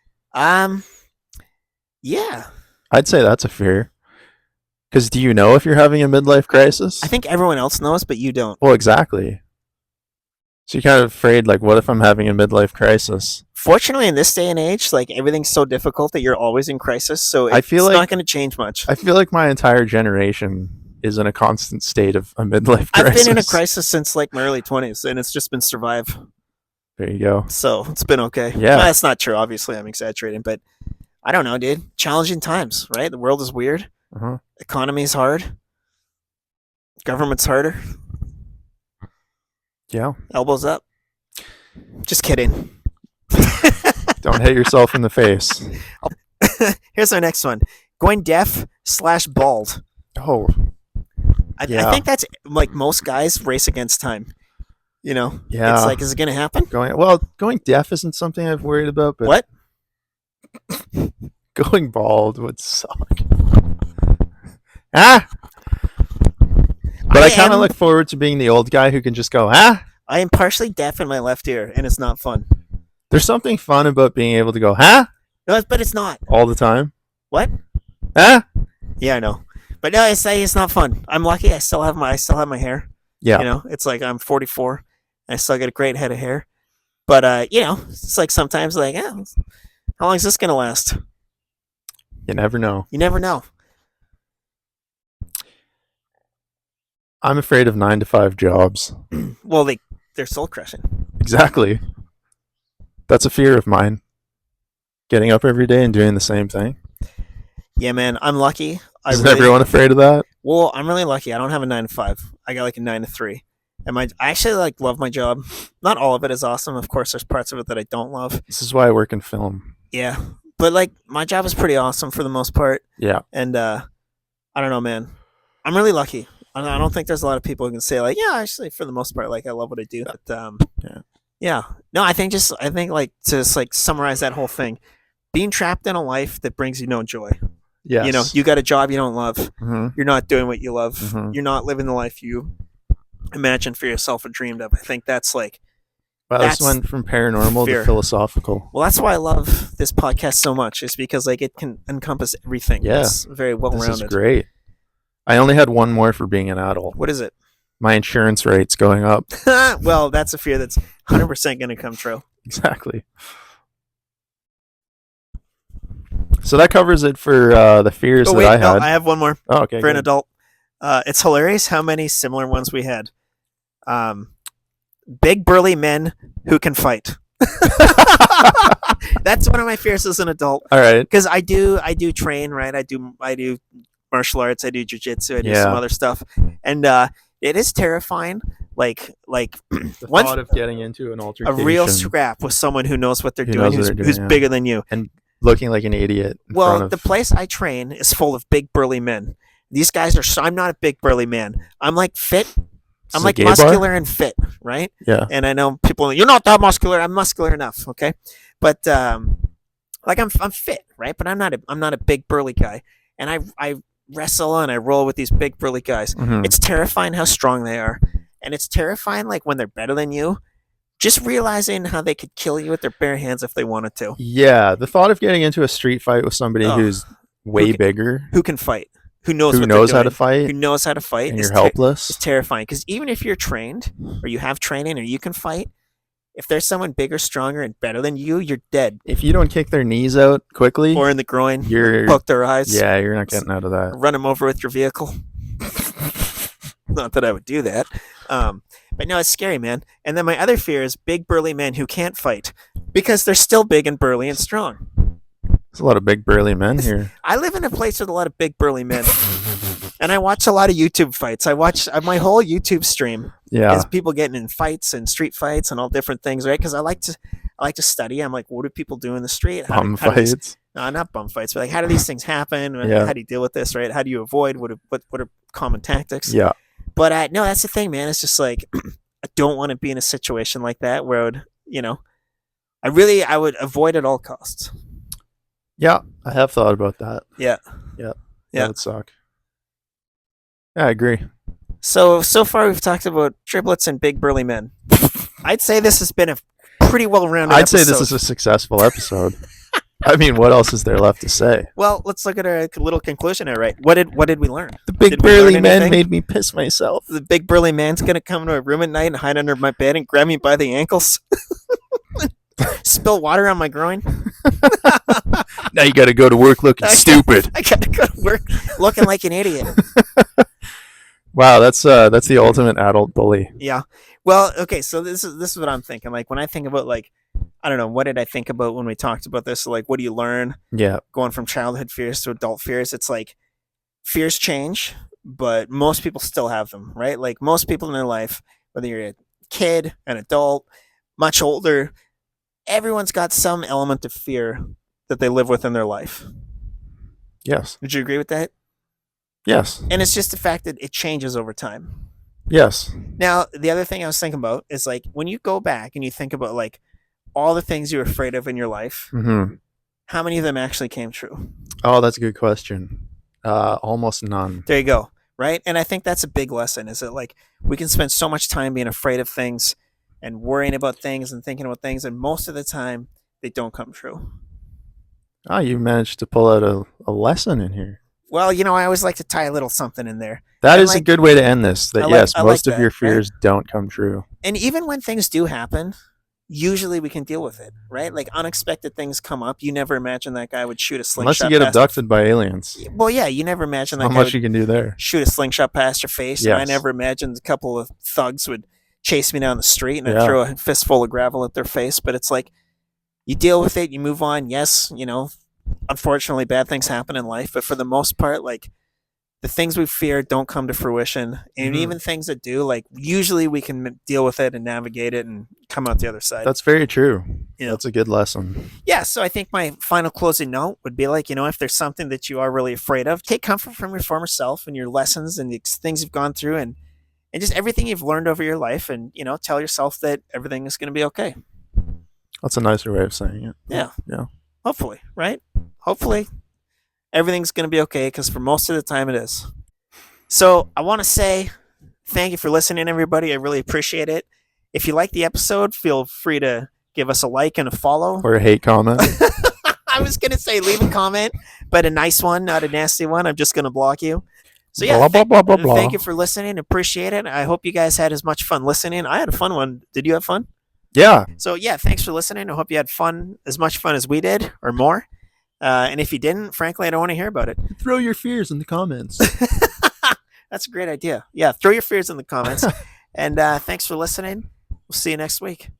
Yeah, I'd say that's a fear. Because do you know if you're having a midlife crisis? I think everyone else knows, but you don't. Well, exactly. So you're kind of afraid, like, what if I'm having a midlife crisis? Fortunately, in this day and age, like everything's so difficult that you're always in crisis. So I feel it's like- not going to change much. I feel like my entire generation is in a constant state of a midlife crisis. I've been in a crisis since like my early 20s, and it's just been survive. There you go. So it's been okay. Yeah. Well, that's not true. Obviously, I'm exaggerating, but I don't know, dude. Challenging times, right? The world is weird. Uh-huh. Economy's hard. Government's harder. Yeah. Elbows up. Just kidding. Don't hit yourself in the face. Here's our next one. Going deaf/bald. Oh, I Yeah. think that's like most guys race against time. You know? yeah. It's like, is it going to happen? Going deaf isn't something I've worried about, but What? going bald would suck. Ah! But I kind of look forward to being the old guy who can just go, ah! I am partially deaf in my left ear, and it's not fun. There's something fun about being able to go, ah! No, but it's not. All the time. What? Ah! Yeah, I know. But no, it's not fun. I'm lucky. I still have my hair. Yeah. You know, it's like I'm 44. And I still got a great head of hair. But you know, it's like sometimes like, how long is this gonna last? You never know. You never know. I'm afraid of 9-to-5 jobs. Well, they're soul crushing. Exactly. That's a fear of mine. Getting up every day and doing the same thing. Yeah, man, I'm lucky. Is everyone afraid of that? Well, I'm really lucky. I don't have a 9 to 5. I got like a 9 to 3. And I actually like love my job. Not all of it is awesome. Of course, there's parts of it that I don't love. This is why I work in film. Yeah, but like my job is pretty awesome for the most part. Yeah. And I don't know, man. I'm really lucky. I don't think there's a lot of people who can say like, yeah, actually, for the most part, like I love what I do. But yeah. No, I think like to just like summarize that whole thing, being trapped in a life that brings you no joy. Yes. You know, you got a job you don't love. Mhm. You're not doing what you love. Mhm. You're not living the life you imagined for yourself or dreamed of. I think that's like, Wow, that's this went from paranormal fear. to philosophical. well, that's why I love this podcast so much. Is because like it can encompass everything. Yeah. It's very well This is rounded. great. I only had one more for being an adult. What is it? My insurance rate's going up. Well, that's a fear that's 100% going to come true. Exactly. So that covers it for the fears Oh wait, that I no, had. I have one more Oh, okay. for an good. adult. It's hilarious how many similar ones we had. Big burly men who can fight. That's one of my fears as an adult All right. because I do train, right? I do martial arts, I do jiu-jitsu, I do some Yeah. other stuff, and it is terrifying. Like The once thought of getting into an a altercation, real scrap with someone who knows what they're Who doing, knows what they're doing, who's yeah. bigger than you. looking like an idiot. In Well, front the of, place I train is full of big burly men. These guys are. I'm not a big burly man. I'm like fit, I'm It's a like gay bar? muscular and fit, right? Yeah. And I know people, you're not that muscular. I'm muscular enough, okay? But like I'm fit, right? But I'm not a big burly guy, and I wrestle and I roll with these big burly guys. Mhm. It's terrifying how strong they are, and it's terrifying like when they're better than you. Just realizing how they could kill you with their bare hands if they wanted to. Yeah, the thought of getting into a street fight with somebody Ugh. who's way ca- bigger, Who can fight? Who knows who what knows they're how doing? to fight, Who knows how to fight? and Is you're helpless. It's terrifying because even if you're trained or you have training or you can fight, if there's someone bigger, stronger, and better than you, you're dead. If you don't kick their knees out quickly, Or in the groin, you're poke their eyes, yeah, you're not getting out of that. run them over with your vehicle. Not that I would do that. But no, it's scary, man. And then my other fear is big burly men who can't fight because they're still big and burly and strong. There's a lot of big burly men here. I live in a place with a lot of big burly men. And I watch a lot of YouTube fights. I watch my whole YouTube stream Yeah. is people getting in fights and street fights and all different things, right? Because I like to study. I'm like, what do people do in the street? Bum how do these- fights. no, not bum fights, but like, how do these things happen? Yeah. How do you deal with this, right? How do you avoid? What are common tactics? Yeah. But no, that's the thing, man. It's just like I don't want to be in a situation like that where I would, I would avoid at all costs. Yeah, I have thought about that. Yeah. Yeah. Yeah. That would suck. Yeah, I agree. So far we've talked about triplets and big burly men. I'd say this has been a pretty well-rounded I'd say episode. this is a successful episode. I mean, what else is there left to say? Well, let's look at our little conclusion here, right? What did we learn? The big Did we learn burly man anything? made me piss myself. The big burly man's gonna come to a room at night and hide under my bed and grab me by the ankles, spill water on my groin. Now you got to go to work looking stupid. I gotta go to work looking like an idiot. Wow, that's the ultimate adult bully. Yeah. Well, okay. So this is what I'm thinking. Like when I think about like, I don't know, what did I think about when we talked about this? Like, what do you learn Yeah. going from childhood fears to adult fears? It's like fears change, but most people still have them, right? Like most people in their life, whether you're a kid, an adult, much older, everyone's got some element of fear that they live with in their life. Yes. Would you agree with that? Yes. And it's just the fact that it changes over time. Yes. Now, the other thing I was thinking about is like when you go back and you think about like all the things you were afraid of in your life, Mm-hmm. how many of them actually came true? Oh, that's a good question. Almost none. There you go. Right. And I think that's a big lesson is that like we can spend so much time being afraid of things and worrying about things and thinking about things. And most of the time they don't come true. Oh, you managed to pull out a lesson in here. Well, I always like to tie a little something in there. That And, is a like, good way to end this. That I like- yes, I like most of that, your right? fears don't come true. And even when things do happen, usually we can deal with it, right? Like unexpected things come up. You never imagine that guy would shoot a slingshot. Unless you get past- abducted by aliens. Well, yeah, you never imagine that How guy much would you can do there. shoot a slingshot past your face. And I Yes. never imagined a couple of thugs would chase me down the street and I'd Yeah. throw a fistful of gravel at their face. But it's like you deal with it, you move on. Yes, unfortunately, bad things happen in life, but for the most part, like the things we fear don't come to fruition, and Mhm. even things that do, like usually we can deal with it and navigate it and come out the other side. That's very true. Yeah. That's a good lesson. Yeah, so I think my final closing note would be like, if there's something that you are really afraid of, take comfort from your former self and your lessons and the things you've gone through and just everything you've learned over your life, and tell yourself that everything is going to be okay. That's a nicer way of saying it. Yeah. Yeah. Hopefully, right? Hopefully everything's going to be okay, because for most of the time it is. So I want to say thank you for listening, everybody. I really appreciate it. If you like the episode, feel free to give us a like and a follow. Or a hate comment. I was going to say leave a comment, but a nice one, not a nasty one. I'm just going to block you. So yeah, Blah, blah, blah, blah, blah. thank you for listening. Appreciate it. I hope you guys had as much fun listening. I had a fun one. Did you have fun? Yeah. So yeah, thanks for listening. I hope you had fun, as much fun as we did, or more. And if you didn't, frankly, I don't want to hear about it. Throw your fears in the comments. That's a great idea. Yeah, throw your fears in the comments. And thanks for listening. We'll see you next week.